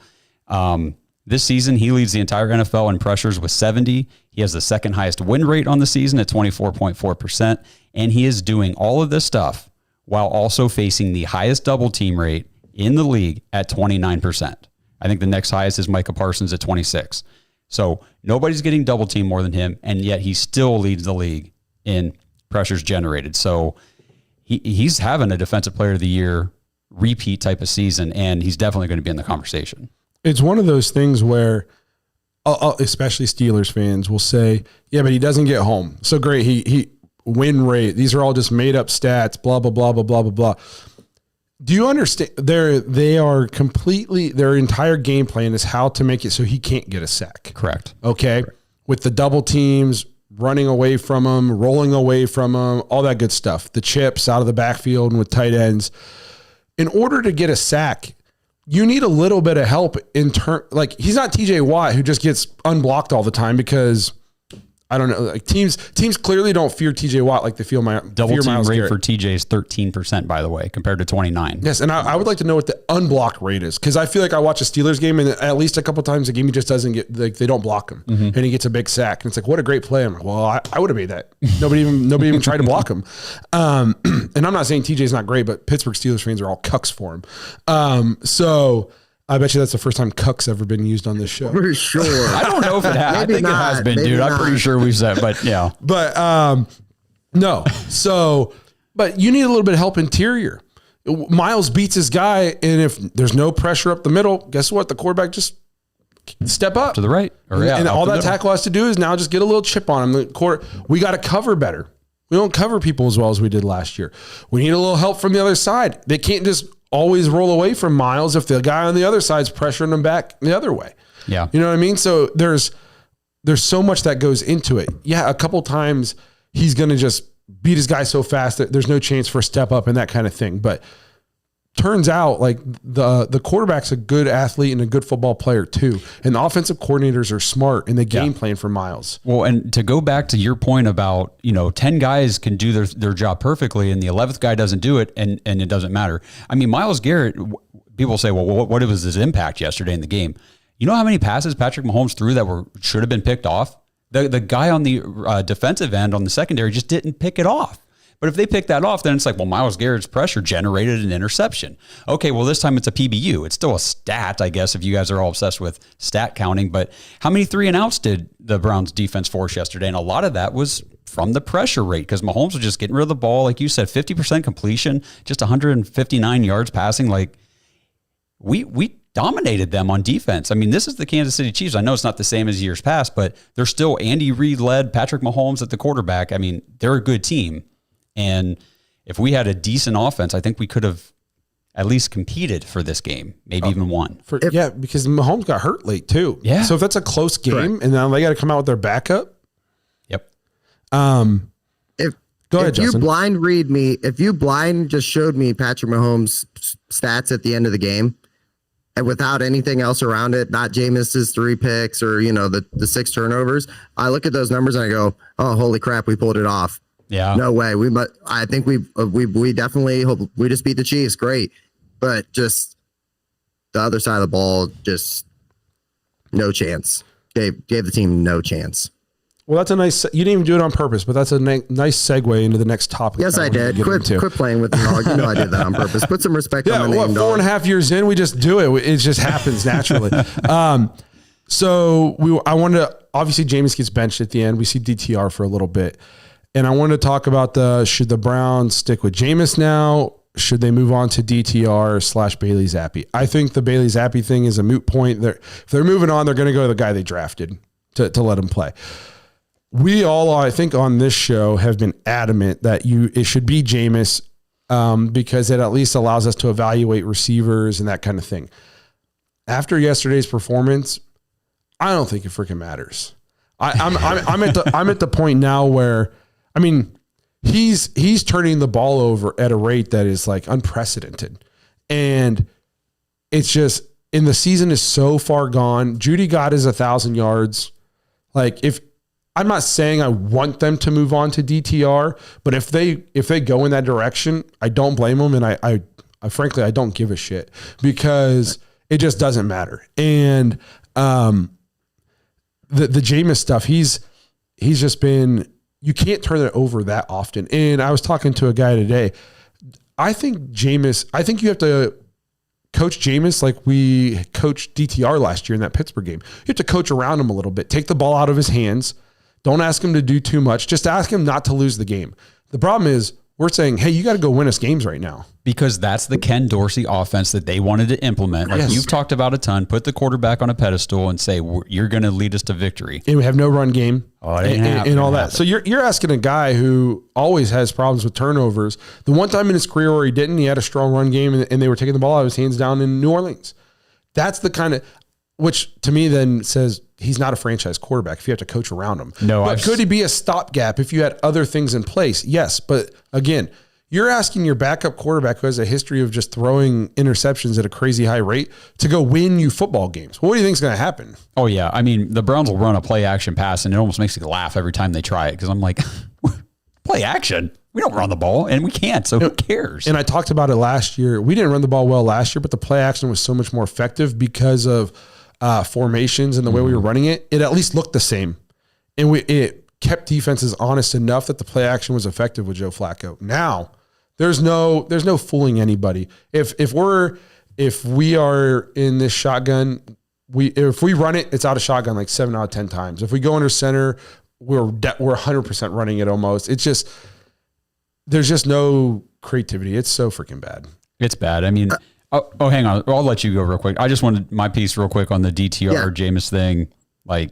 This season, he leads the entire NFL in pressures with 70. He has the 2nd highest win rate on the season at 24.4%. And he is doing all of this stuff while also facing the highest double team rate in the league at 29%. I think the next highest is Micah Parsons at 26. So nobody's getting double team more than him, and yet he still leads the league in pressures generated. So he's having a Defensive Player of the Year repeat type of season, and he's definitely going to be in the conversation. It's one of those things where, especially Steelers fans will say, yeah, but he doesn't get home. So great. win rate. These are all just made up stats, blah, blah, blah, blah, blah, blah, blah. Do you understand? They are completely, their entire game plan is how to make it so he can't get a sack. Correct. Okay. With the double teams, running away from him, rolling away from him, all that good stuff. The chips out of the backfield and with tight ends. In order to get a sack, you need a little bit of help in turn. Like, he's not TJ Watt who just gets unblocked all the time because I don't know. Like teams clearly don't fear TJ Watt like they feel double team Myles rate Garrett. for TJ is 13%, by the way, compared to 29. Yes, and I would like to know what the unblocked rate is, because I feel like I watch a Steelers game and at least a couple times a game he just doesn't get, like, they don't block him and he gets a big sack and it's like, what a great play. I'm like, well, I would have made that. Nobody even tried to block him. And I'm not saying TJ's not great, but Pittsburgh Steelers fans are all cucks for him. So I bet you that's the first time cuck's ever been used on this show. For sure. I don't know if it has. I think it has been, dude. I'm pretty sure we've said, but yeah. But no. So, but you need a little bit of help interior. Myles beats his guy, and if there's no pressure up the middle, guess what? The quarterback just step up To the right. and all that tackle has to do is now just get a little chip on him. We got to cover better. We don't cover people as well as we did last year. We need a little help from the other side. They can't just always roll away from Myles if the guy on the other side's pressuring them back the other way. Yeah. You know what I mean? So there's so much that goes into it. Yeah, a couple times he's going to just beat his guy so fast that there's no chance for a step up and that kind of thing. But turns out, like, the quarterback's a good athlete and a good football player too. And the offensive coordinators are smart and they game plan for Myles. Well, and to go back to your point about, 10 guys can do their job perfectly and the 11th guy doesn't do it and it doesn't matter. I mean, Myles Garrett, people say, well, what was his impact yesterday in the game? You know how many passes Patrick Mahomes threw that should have been picked off? The guy on the defensive end on the secondary just didn't pick it off. But if they pick that off, then it's like, well, Myles Garrett's pressure generated an interception. Okay, well, this time it's a PBU. It's still a stat, I guess, if you guys are all obsessed with stat counting. But how many 3-and-outs did the Browns defense force yesterday? And a lot of that was from the pressure rate because Mahomes was just getting rid of the ball. Like you said, 50% completion, just 159 yards passing. Like, we dominated them on defense. I mean, this is the Kansas City Chiefs. I know it's not the same as years past, but they're still Andy Reid-led, Patrick Mahomes at the quarterback. I mean, they're a good team. And if we had a decent offense, I think we could have at least competed for this game, maybe even won. Because Mahomes got hurt late too. Yeah. So if that's a close game and now they got to come out with their backup. Yep. Go ahead, if you Justin. blind read me, if you blind just showed me Patrick Mahomes' stats at the end of the game, and without anything else around it, not Jameis's 3 picks or the 6 turnovers, I look at those numbers and I go, "Oh, holy crap, we pulled it off." Yeah. No way. I think we definitely hope we just beat the Chiefs. Great. But just the other side of the ball, just no chance. Gave the team no chance. Well, that's a nice, you didn't even do it on purpose, but that's a nice segue into the next topic. Yes, I did. Quit playing with the dog. You know I did that on purpose. Put some respect on my name, dog. 4.5 years in, we just do it. It just happens naturally. So I wanted to, obviously Jameis gets benched at the end. We see DTR for a little bit. And I wanted to talk about should the Browns stick with Jameis now? Should they move on to DTR / Bailey Zappi? I think the Bailey Zappi thing is a moot point. If they're moving on, they're going to go to the guy they drafted to let him play. We all, I think, on this show have been adamant that it should be Jameis because it at least allows us to evaluate receivers and that kind of thing. After yesterday's performance, I don't think it freaking matters. I'm at the point now where, I mean, he's turning the ball over at a rate that is like unprecedented. And it's just, and the season is so far gone. Jeudy got his 1,000 yards. Like, I'm not saying I want them to move on to DTR, but if they go in that direction, I don't blame them. And I frankly, I don't give a shit because it just doesn't matter. And the Jameis stuff, he's just been, you can't turn it over that often. And I was talking to a guy today. I think you have to coach Jameis like we coached DTR last year in that Pittsburgh game. You have to coach around him a little bit. Take the ball out of his hands. Don't ask him to do too much. Just ask him not to lose the game. The problem is We're saying, hey, you got to go win us games right now. Because that's the Ken Dorsey offense that they wanted to implement. Like Yes. you've talked about a ton, put the quarterback on a pedestal and say, you're going to lead us to victory. And we have no run game and all that. So you're asking a guy who always has problems with turnovers. The one time in his career where he didn't, he had a strong run game and they were taking the ball out of his hands down in New Orleans. That's the kind of, which to me then says he's not a franchise quarterback if you have to coach around him. No, but could he be a stopgap if you had other things in place? Yes. But again, you're asking your backup quarterback who has a history of just throwing interceptions at a crazy high rate to go win you football games. What do you think is going to happen? Oh, yeah. I mean, the Browns will run a play action pass, and it almost makes me laugh every time they try it because I'm like, play action? We don't run the ball, and we can't, so who cares? And I talked about it last year. We didn't run the ball well last year, but the play action was so much more effective because of formations and the way we were running it. It at least looked the same. And it kept defenses honest enough that the play action was effective with Joe Flacco. Now, there's no fooling anybody. If we are in this shotgun, if we run it, it's out of shotgun like 7 out of 10 times. If we go under center, we're 100% running it almost. It's just there's just no creativity. It's so freaking bad. It's bad. I mean, hang on. I'll let you go real quick. I just wanted my piece real quick on the DTR Jameis thing. Like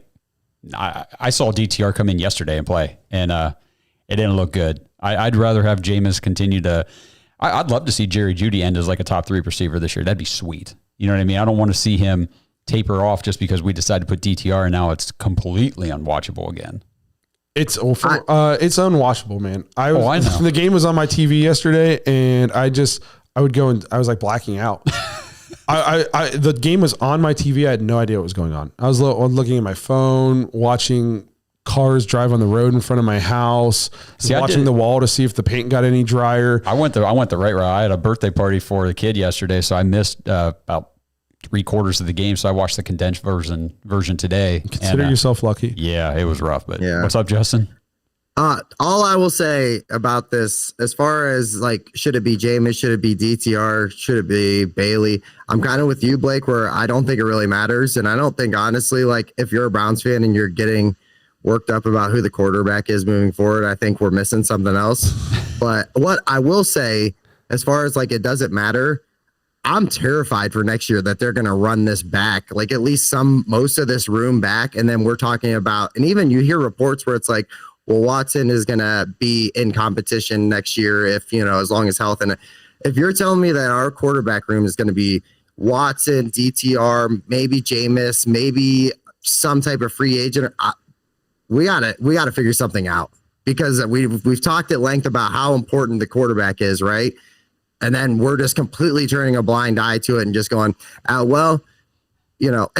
I saw DTR come in yesterday and play, and it didn't look good. I'd rather have Jameis continue to. I'd love to see Jerry Jeudy end as like a top 3 receiver this year. That'd be sweet. You know what I mean? I don't want to see him taper off just because we decided to put DTR and now it's completely unwatchable again. It's unwatchable, man. I know. The game was on my TV yesterday, and I would go and I was like blacking out. The game was on my TV. I had no idea what was going on. I was looking at my phone, watching cars drive on the road in front of my house, watching the wall to see if the paint got any drier. I went the right route. I had a birthday party for the kid yesterday, so I missed about 3/4 of the game. So I watched the condensed version today. Consider yourself lucky. Yeah, it was rough. But what's up, Justin? All I will say about this, as far as like, should it be Jameis? Should it be DTR? Should it be Bailey? I'm kind of with you, Blake, where I don't think it really matters. And I don't think, honestly, like if you're a Browns fan and you're getting worked up about who the quarterback is moving forward, I think we're missing something else. But what I will say, as far as like, it doesn't matter. I'm terrified for next year that they're going to run this back, like at least most of this room back. And then we're talking about, and even you hear reports where it's like, well, Watson is going to be in competition next year if, as long as health. And if you're telling me that our quarterback room is going to be Watson, DTR, maybe Jameis, maybe some type of free agent, we gotta figure something out, because we've talked at length about how important the quarterback is, right? And then we're just completely turning a blind eye to it and just going, and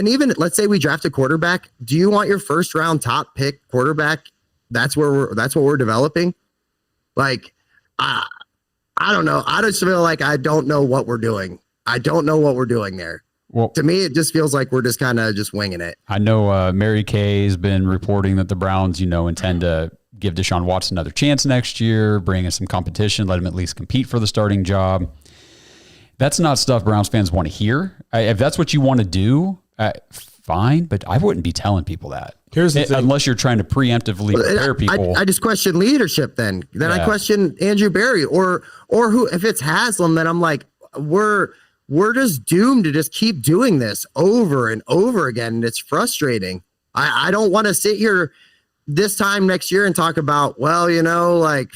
even let's say we draft a quarterback. Do you want your first round top pick quarterback? That's what we're developing. Like, I don't know. I just feel like I don't know what we're doing. I don't know what we're doing there. Well, to me, it just feels like we're just kind of just winging it. I know Mary Kay has been reporting that the Browns, intend to give Deshaun Watson another chance next year, bring in some competition, let him at least compete for the starting job. That's not stuff Browns fans want to hear. If that's what you want to do, fine, but I wouldn't be telling people that. Here's the thing. Unless you're trying to preemptively prepare people. I just question leadership then. I question Andrew Berry or who. If it's Haslam, then I'm like, we're just doomed to just keep doing this over and over again. And it's frustrating. I don't want to sit here this time next year and talk about, like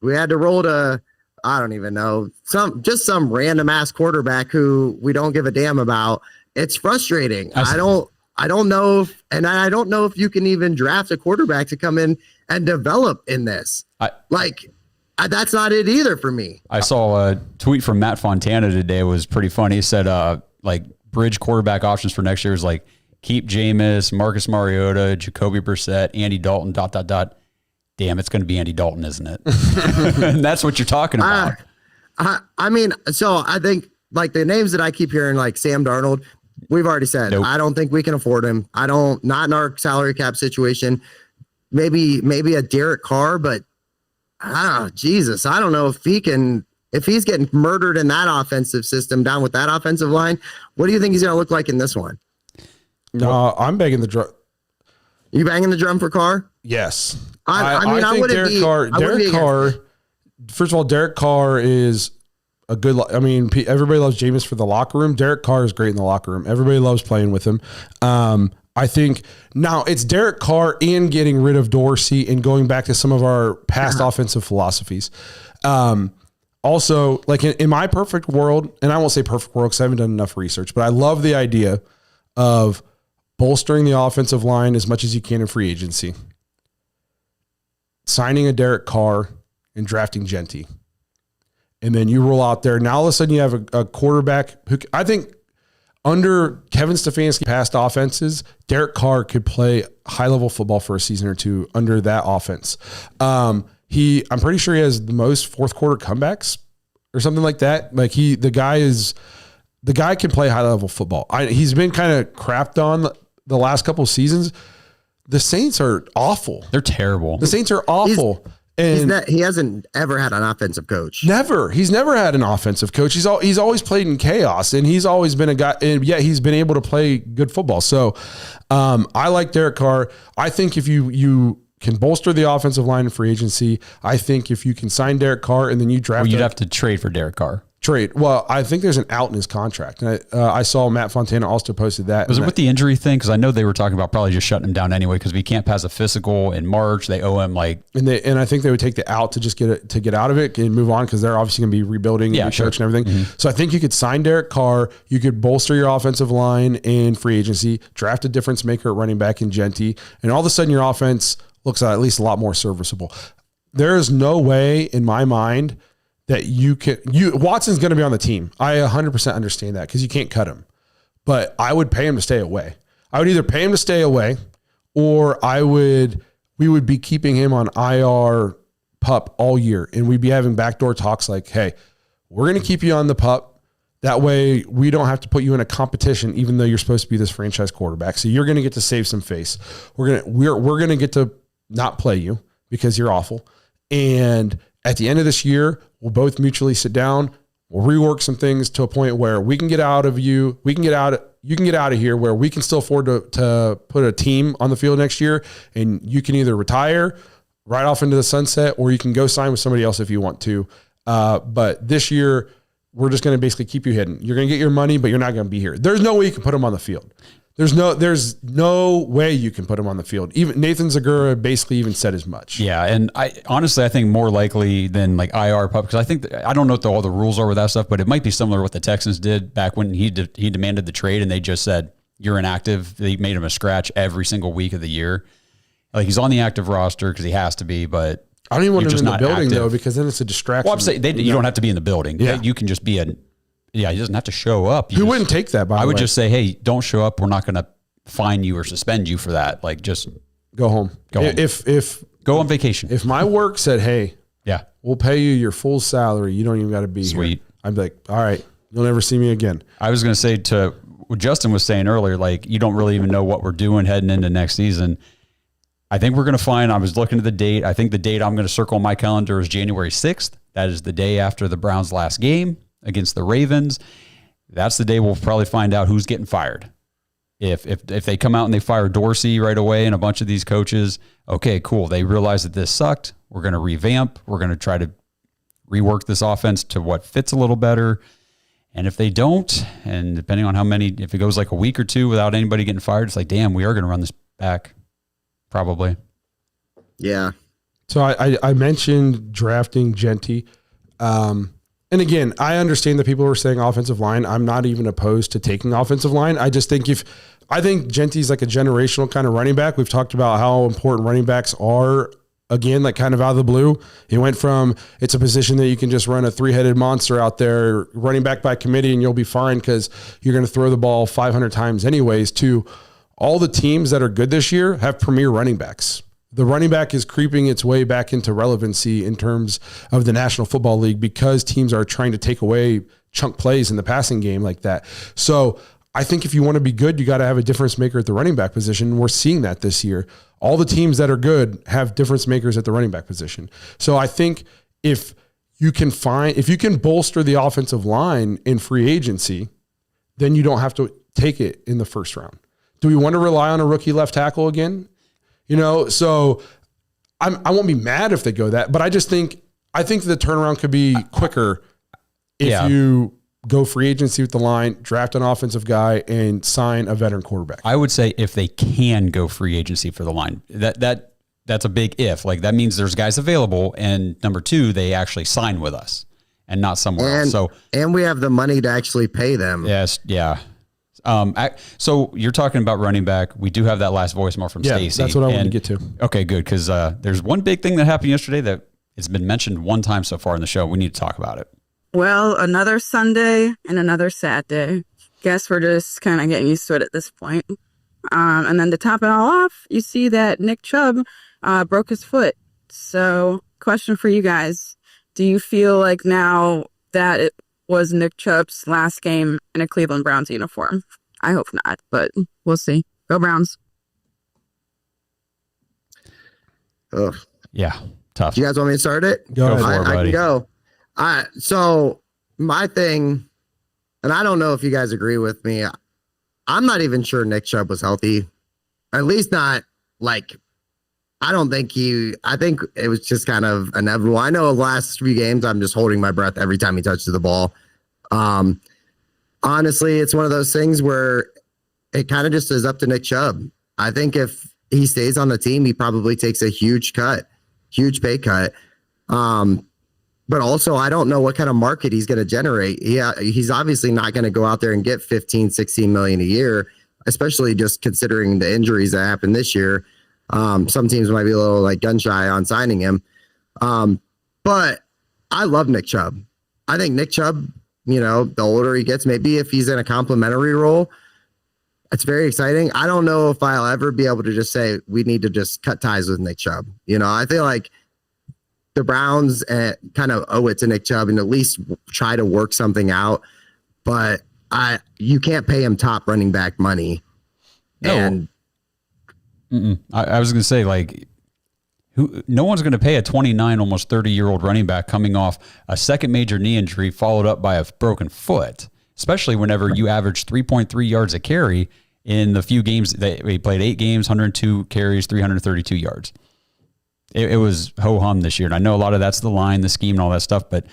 we had to roll to, I don't even know, some random ass quarterback who we don't give a damn about. It's frustrating. I don't know if you can even draft a quarterback to come in and develop in this. That's not it either for me. I saw a tweet from Matt Fontana today. It was pretty funny. He said, bridge quarterback options for next year is like keep Jameis, Marcus Mariota, Jacoby Brissett, Andy Dalton, ... Damn, it's going to be Andy Dalton, isn't it? And that's what you're talking about. I mean, so I think like the names that I keep hearing, like Sam Darnold, we've already said, nope. I don't think we can afford him. Not in our salary cap situation. Maybe a Derek Carr, but Jesus, I don't know if he's getting murdered in that offensive system down with that offensive line. What do you think he's going to look like in this one? No, I'm banging the drum. You banging the drum for Carr? Yes. I think wouldn't be. Derek Carr. First of all, Derek Carr is a good. I mean, everybody loves Jameis for the locker room. Derek Carr is great in the locker room. Everybody loves playing with him. I think now it's Derek Carr and getting rid of Dorsey and going back to some of our past offensive philosophies. Also, like in my perfect world, and I won't say perfect world because I haven't done enough research, but I love the idea of bolstering the offensive line as much as you can in free agency, signing a Derek Carr and drafting Jeudy. And then you roll out there. Now all of a sudden you have a quarterback who I think under Kevin Stefanski past offenses, Derek Carr could play high-level football for a season or two under that offense. I'm pretty sure he has the most fourth quarter comebacks or something like that. Like the guy can play high-level football. He's been kind of crapped on the last couple of seasons. The Saints are awful. They're terrible. The Saints are awful. He hasn't ever had an offensive coach. Never. He's never had an offensive coach. He's always played in chaos, and he's always been a guy, and yet he's been able to play good football. So I like Derek Carr. I think if you can bolster the offensive line in free agency, I think if you can sign Derek Carr and then you draft, you'd have to trade for Derek Carr. Trade. Well, I think there's an out in his contract. And I saw Matt Fontana also posted that. Was it with the injury thing? Because I know they were talking about probably just shutting him down anyway because if he can't pass a physical in March, they owe him like. And I think they would take the out to just get out of it and move on because they're obviously going to be rebuilding and coach and everything. Mm-hmm. So I think you could sign Derek Carr. You could bolster your offensive line in free agency, draft a difference maker at running back in Jeudy, and all of a sudden your offense looks at least a lot more serviceable. There is no way in my mind that Watson's going to be on the team. I 100% understand that because you can't cut him. But I would pay him to stay away. I would either pay him to stay away or we would be keeping him on IR PUP all year. And we'd be having backdoor talks like, hey, we're going to keep you on the PUP. That way we don't have to put you in a competition, even though you're supposed to be this franchise quarterback. So you're going to get to save some face. We're going to get to not play you because you're awful. And at the end of this year, we'll both mutually sit down. We'll rework some things to a point where we can get out of you. You can get out of here where we can still afford to put a team on the field next year. And you can either retire right off into the sunset, or you can go sign with somebody else if you want to. But this year, we're just going to basically keep you hidden. You're going to get your money, but you're not going to be here. There's no way you can put him on the field. There's no way you can put him on the field. Even Nathan Zagura basically even said as much. Yeah, and I think more likely than like IR pup, because I don't know what all the rules are with that stuff, but it might be similar to what the Texans did back when he demanded the trade and they just said you're inactive. They made him a scratch every single week of the year. Like he's on the active roster because he has to be, but I don't even want him in the building though, because then it's a distraction. Well, I'm saying you don't have to be in the building. Yeah. You can just be he doesn't have to show up. Who wouldn't take that, by the way? I would just say, hey, don't show up. We're not going to fine you or suspend you for that. Like, just go home. Go home. If go on vacation. If my work said, hey, yeah, we'll pay you your full salary, you don't even got to be Sweet. here. I'd be like, all right, you'll never see me again. I was going to say to what Justin was saying earlier, like, you don't really even know what we're doing heading into next season. I think we're going to find, I was looking at the date. I think the date I'm going to circle on my calendar is January 6th. That is the day after the Browns' last game against the Ravens. That's the day we'll probably find out who's getting fired. If they come out and they fire Dorsey right away and a bunch of these coaches, okay, cool. They realize that this sucked. We're going to revamp. We're going to try to rework this offense to what fits a little better. And if they don't, and depending on if it goes like a week or two without anybody getting fired, it's like, damn, we are going to run this back. Probably. Yeah. So I mentioned drafting Jeudy. And again, I understand that people are saying offensive line. I'm not even opposed to taking offensive line. I just think I think Genty's like a generational kind of running back. We've talked about how important running backs are, again, like kind of out of the blue. He went from, it's a position that you can just run a three-headed monster out there, running back by committee, and you'll be fine because you're going to throw the ball 500 times anyways, to all the teams that are good this year have premier running backs. The running back is creeping its way back into relevancy in terms of the National Football League because teams are trying to take away chunk plays in the passing game like that. So I think if you want to be good, you got to have a difference maker at the running back position. We're seeing that this year. All the teams that are good have difference makers at the running back position. So I think if you can bolster the offensive line in free agency, then you don't have to take it in the first round. Do we want to rely on a rookie left tackle again? So I won't be mad if they go that, but I think the turnaround could be quicker if you go free agency with the line, draft an offensive guy, and sign a veteran quarterback. I would say if they can go free agency for the line, that's a big if. Like that means there's guys available, and number two, they actually sign with us and not somewhere else. And we have the money to actually pay them. Yes, yeah. So you're talking about running back. We do have that last voicemail from Stacy. That's what I want to get to. Okay, good, because there's one big thing that happened yesterday that it's been mentioned one time so far in the show. We need to talk about it. Well, another Sunday and another sad day. Guess we're just kind of getting used to it at this point. And then to top it all off, you see that Nick Chubb broke his foot. So, question for you guys. Do you feel like now that it was Nick Chubb's last game in a Cleveland Browns uniform? I hope not, but we'll see. Go Browns. Ugh. Yeah, tough. Do you guys want me to start it? Go for it, I buddy. can go. So my thing, and I don't know if you guys agree with me, I'm not even sure Nick Chubb was healthy. At least not like, I think it was just kind of inevitable. I know the last 3 games, I'm just holding my breath every time he touches the ball. Honestly, it's one of those things where it kind of just is up to Nick Chubb. I think if he stays on the team, he probably takes a huge pay cut. But also, I don't know what kind of market he's going to generate. He's obviously not going to go out there and get 15, 16 million a year, especially just considering the injuries that happened this year. Some teams might be a little like gun shy on signing him. But I love Nick Chubb. I think Nick Chubb, the older he gets, maybe if he's in a complimentary role, it's very exciting. I don't know if I'll ever be able to just say we need to just cut ties with Nick Chubb. I feel like the Browns kind of owe it to Nick Chubb and at least try to work something out. But you can't pay him top running back money. No. And I was going to say, like, no one's going to pay a 29, almost 30-year-old running back coming off a second major knee injury followed up by a broken foot, especially whenever you average 3.3 yards a carry in the few games that he played. 8 games, 102 carries, 332 yards. It was ho-hum this year. And I know a lot of that's the line, the scheme, and all that stuff, but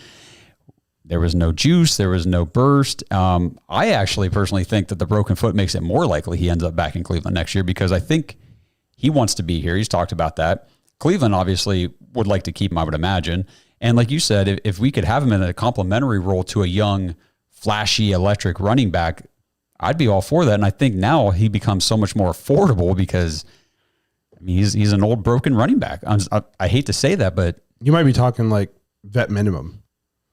there was no juice. There was no burst. I actually personally think that the broken foot makes it more likely he ends up back in Cleveland next year because I think he wants to be here. He's talked about that. Cleveland obviously would like to keep him, I would imagine. And like you said, if we could have him in a complimentary role to a young, flashy, electric running back, I'd be all for that. And I think now he becomes so much more affordable because he's an old broken running back. I hate to say that, but You might be talking like vet minimum.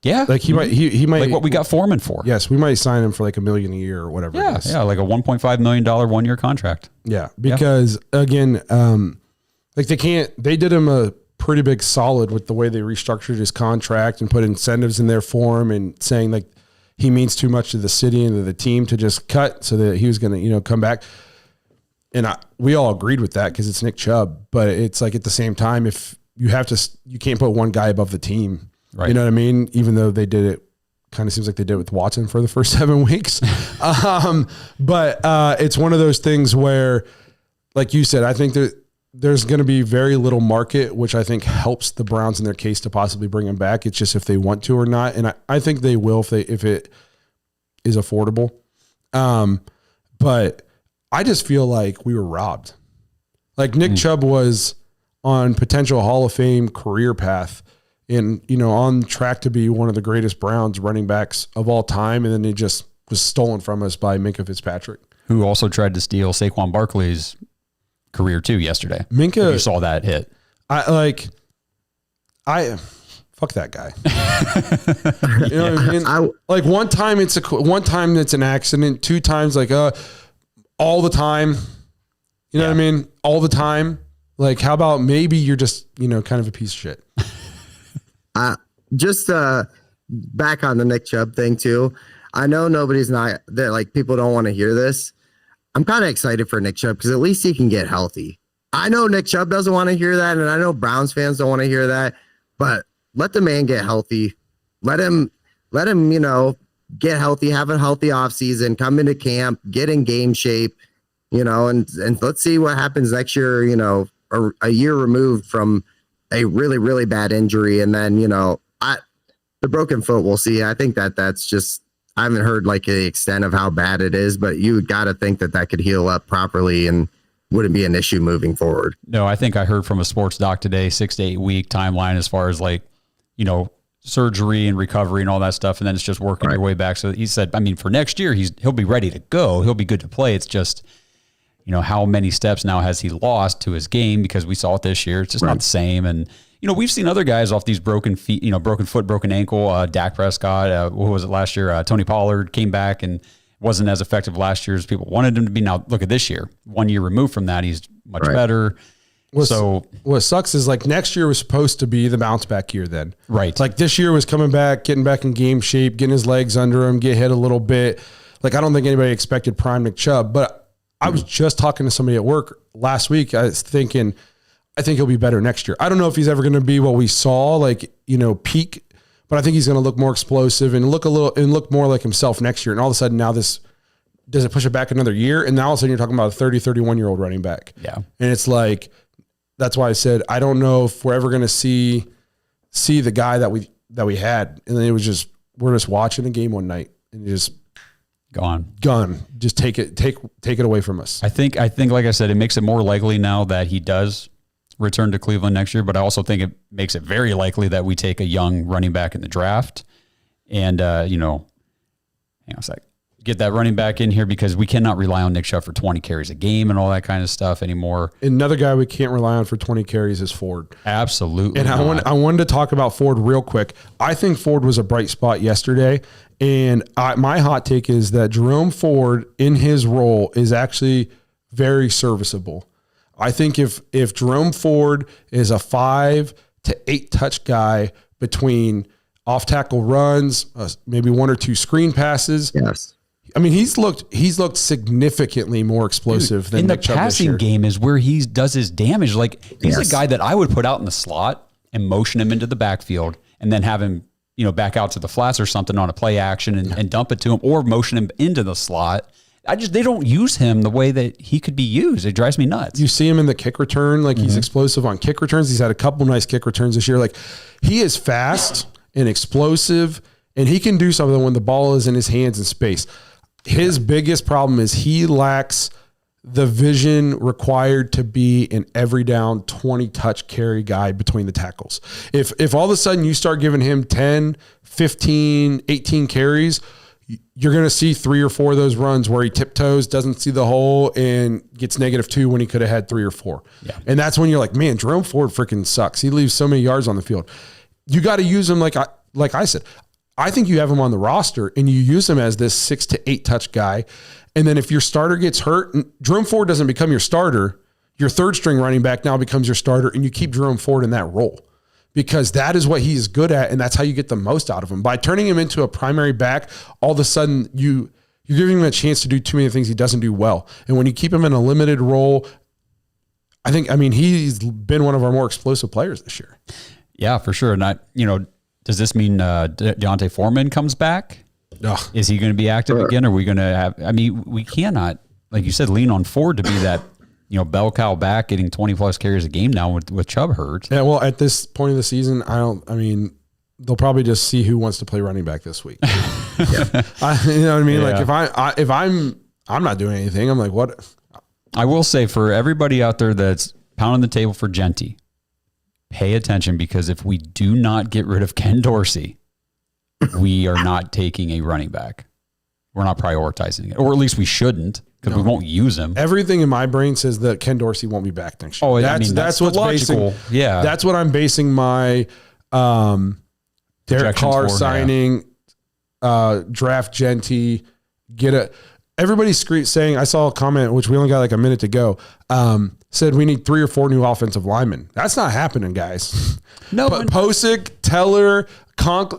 yeah, Like he might like what we got Foreman for. Yes, we might sign him for like $1 million a year or whatever. Yeah, it is. yeah, like a $1.5 million 1-year contract. Yeah, because again, like they did him a pretty big solid with the way they restructured his contract and put incentives in there for him and saying like he means too much to the city and to the team to just cut so that he was going to, come back. And we all agreed with that because it's Nick Chubb, but it's like at the same time, if you can't put one guy above the team, Right. You know what I mean? Even though they did it, kind of seems like they did it with Watson for the first 7 weeks. But it's one of those things where, like you said, I think that there's going to be very little market, which I think helps the Browns in their case to possibly bring him back. It's just if they want to or not. And I think they will if it is affordable. But I just feel like we were robbed. Like Nick Chubb was on potential Hall of Fame career path and, on track to be one of the greatest Browns running backs of all time. And then it just was stolen from us by Minkah Fitzpatrick, who also tried to steal Saquon Barkley's career too yesterday. Minkah, if you saw that hit. Fuck that guy. You know what I mean? Like one time it's an accident, 2 times all the time. You know what I mean? All the time. Like how about maybe you're just, kind of a piece of shit. Just back on the Nick Chubb thing too. I know nobody's not there. Like people don't want to hear this. I'm kind of excited for Nick Chubb because at least he can get healthy. I know Nick Chubb doesn't want to hear that, and I know Browns fans don't want to hear that. But let the man get healthy. Let him, get healthy, have a healthy offseason, come into camp, get in game shape, and let's see what happens next year. A year removed from a really, really bad injury. And then, the broken foot, we'll see. I think that's just, I haven't heard like the extent of how bad it is, but you got to think that could heal up properly and wouldn't be an issue moving forward. No, I think I heard from a sports doc today, 6 to 8 week timeline as far as like, surgery and recovery and all that stuff. And then it's just working your way back. So he said, for next year, he'll be ready to go. He'll be good to play. It's just, how many steps now has he lost to his game, because we saw it this year. It's just not the same. And, we've seen other guys off these broken feet, broken foot, broken ankle, Dak Prescott, what was it last year? Tony Pollard came back and wasn't as effective last year as people wanted him to be. Now look at this year, 1 year removed from that. He's much better. What sucks is like next year was supposed to be the bounce back year then. Right. Like this year was coming back, getting back in game shape, getting his legs under him, get hit a little bit. Like I don't think anybody expected prime Nick Chubb, but I was just talking to somebody at work last week. I was thinking, I think he'll be better next year. I don't know if he's ever going to be what we saw, like, peak, but I think he's going to look more explosive and look more like himself next year. And all of a sudden now does it push it back another year? And now all of a sudden you're talking about a 30, 31-year-old running back. Yeah. And it's like, that's why I said, I don't know if we're ever going to see the guy that we had. And then it was just, we're just watching a game one night and just gone. Just take it away from us. I think, like I said, it makes it more likely now that he does return to Cleveland next year, but I also think it makes it very likely that we take a young running back in the draft and, hang on a sec. Get that running back in here, because we cannot rely on Nick Chubb for 20 carries a game and all that kind of stuff anymore. Another guy we can't rely on for 20 carries is Ford. Absolutely. And I wanted to talk about Ford real quick. I think Ford was a bright spot yesterday. And my hot take is that Jerome Ford in his role is actually very serviceable. I think if Jerome Ford is a 5 to 8 touch guy between off tackle runs, maybe 1 or 2 screen passes. Yes. He's looked significantly more explosive than in the Nick Chubb passing game is where he does his damage. Like he's a guy that I would put out in the slot and motion him into the backfield and then have him, back out to the flats or something on a play action and dump it to him, or motion him into the slot. They don't use him the way that he could be used. It drives me nuts. You see him in the kick return, like he's explosive on kick returns. He's had a couple nice kick returns this year. Like he is fast and explosive, and he can do something when the ball is in his hands in space. His biggest problem is he lacks the vision required to be an every down 20 touch carry guy between the tackles. If all of a sudden you start giving him 10, 15, 18 carries, you're going to see 3 or 4 of those runs where he tiptoes, doesn't see the hole, and gets -2 when he could have had 3 or 4. Yeah. And that's when you're like, man, Jerome Ford freaking sucks. He leaves so many yards on the field. You got to use him like I said. I think you have him on the roster and you use him as this 6 to 8 touch guy. And then if your starter gets hurt, Jerome Ford doesn't become your starter. Your third string running back now becomes your starter, and you keep Jerome Ford in that role because that is what he's good at. And that's how you get the most out of him. By turning him into a primary back, all of a sudden you're giving him a chance to do too many things he doesn't do well. And when you keep him in a limited role, he's been one of our more explosive players this year. Yeah, for sure. Not, does this mean Deontay Foreman comes back? No. Is he going to be active again? Are we going to have? We cannot, like you said, lean on Ford to be that, bell cow back, getting 20 plus carries a game now with Chubb hurt. Yeah, well, at this point of the season, they'll probably just see who wants to play running back this week. You know what I mean? Yeah. Like if I'm not doing anything, I'm like, what? I will say for everybody out there that's pounding the table for Genty, pay attention, because if we do not get rid of Ken Dorsey, we are not taking a running back. We're not prioritizing it, or at least we shouldn't, because we won't use him. Everything in my brain says that Ken Dorsey won't be back next year. Oh, that's what's logical. Yeah, that's what I'm basing my Derek Carr signing, draft Genty, everybody's saying, I saw a comment, which we only got like a minute to go, said we need 3 or 4 new offensive linemen. That's not happening, guys. No, but Posick, Teller,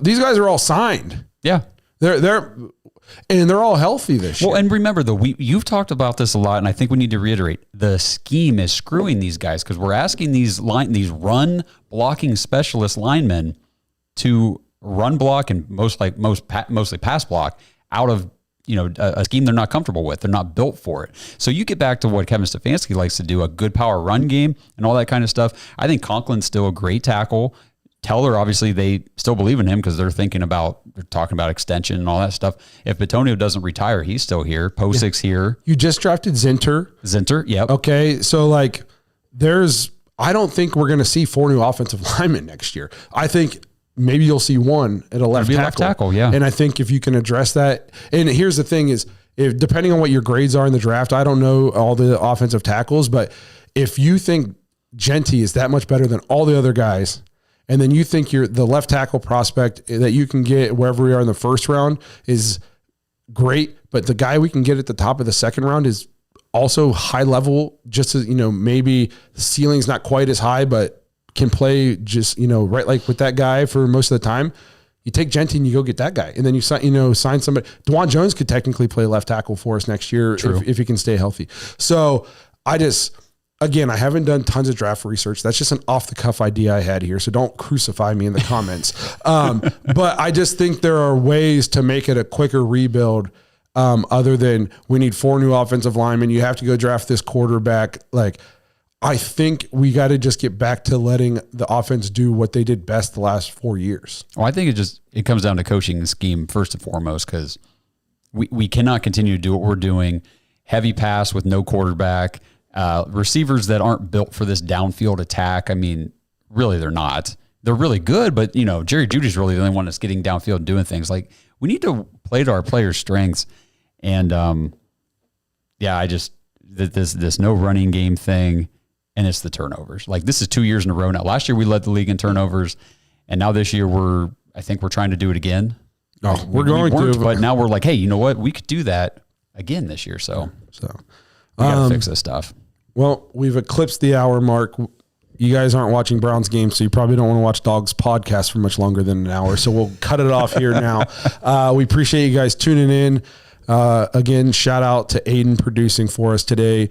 these guys are all signed. Yeah. They're all healthy this year. Well, and remember you've talked about this a lot, and I think we need to reiterate, the scheme is screwing these guys, because we're asking these run blocking specialist linemen to run block and mostly pass block out of a scheme they're not comfortable with. They're not built for it. So you get back to what Kevin Stefanski likes to do, a good power run game and all that kind of stuff. I think Conklin's still a great tackle. Teller, obviously, they still believe in him because they're talking about extension and all that stuff. If Bitonio doesn't retire, he's still here. Posic's here. You just drafted Zinter. Yep. Okay, so I don't think we're going to see 4 new offensive linemen next year. I think maybe you'll see one at a left tackle. Yeah. And I think if you can address that, and here's the thing is, if depending on what your grades are in the draft, I don't know all the offensive tackles, but if you think Genty is that much better than all the other guys, and then you think the left tackle prospect that you can get wherever we are in the first round is great, but the guy we can get at the top of the second round is also high level, just as, maybe the ceiling's not quite as high, but can play just, right, like with that guy for most of the time. You take Genty and you go get that guy, and then you sign somebody. DeJuan Jones could technically play left tackle for us next year if he can stay healthy. So again, I haven't done tons of draft research. That's just an off the cuff idea I had here. So don't crucify me in the comments. But I just think there are ways to make it a quicker rebuild. Other than we need 4 new offensive linemen, you have to go draft this quarterback. I think we got to just get back to letting the offense do what they did best the last 4 years. Well, I think it comes down to coaching and scheme first and foremost, because we cannot continue to do what we're doing. Heavy pass with no quarterback, receivers that aren't built for this downfield attack. I mean, really, they're not. They're really good, but Jerry Jeudy's really the only one that's getting downfield and doing things. We need to play to our players' strengths. And this no running game thing, and it's the turnovers. This is 2 years in a row now. Last year we led the league in turnovers, and now this year I think we're trying to do it again. Oh, we're going to, but now we're like, hey, you know what? We could do that again this year. So we got to fix this stuff. Well, we've eclipsed the hour mark. You guys aren't watching Browns games, so you probably don't want to watch Dawgs podcast for much longer than an hour. So we'll cut it off here now. We appreciate you guys tuning in. Again, shout out to Aiden producing for us today.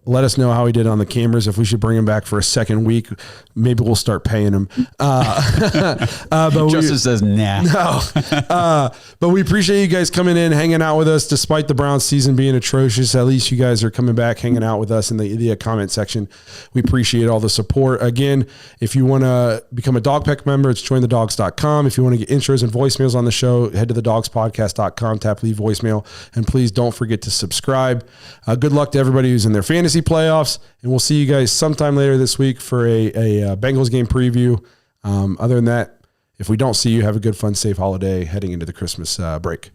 Let us know how he did on the cameras. If we should bring him back for a second week, maybe we'll start paying him. But Justice says nah. No. But we appreciate you guys coming in, hanging out with us, despite the Browns season being atrocious. At least you guys are coming back, hanging out with us in the comment section. We appreciate all the support. Again, if you want to become a Dogpeck member, it's jointhedawgs.com. If you want to get intros and voicemails on the show, head to thedogspodcast.com, tap leave voicemail. And please don't forget to subscribe. Good luck to everybody who's in their fantasy playoffs. And we'll see you guys sometime later this week for a Bengals game preview. Other than that, if we don't see you, have a good, fun, safe holiday heading into the Christmas break.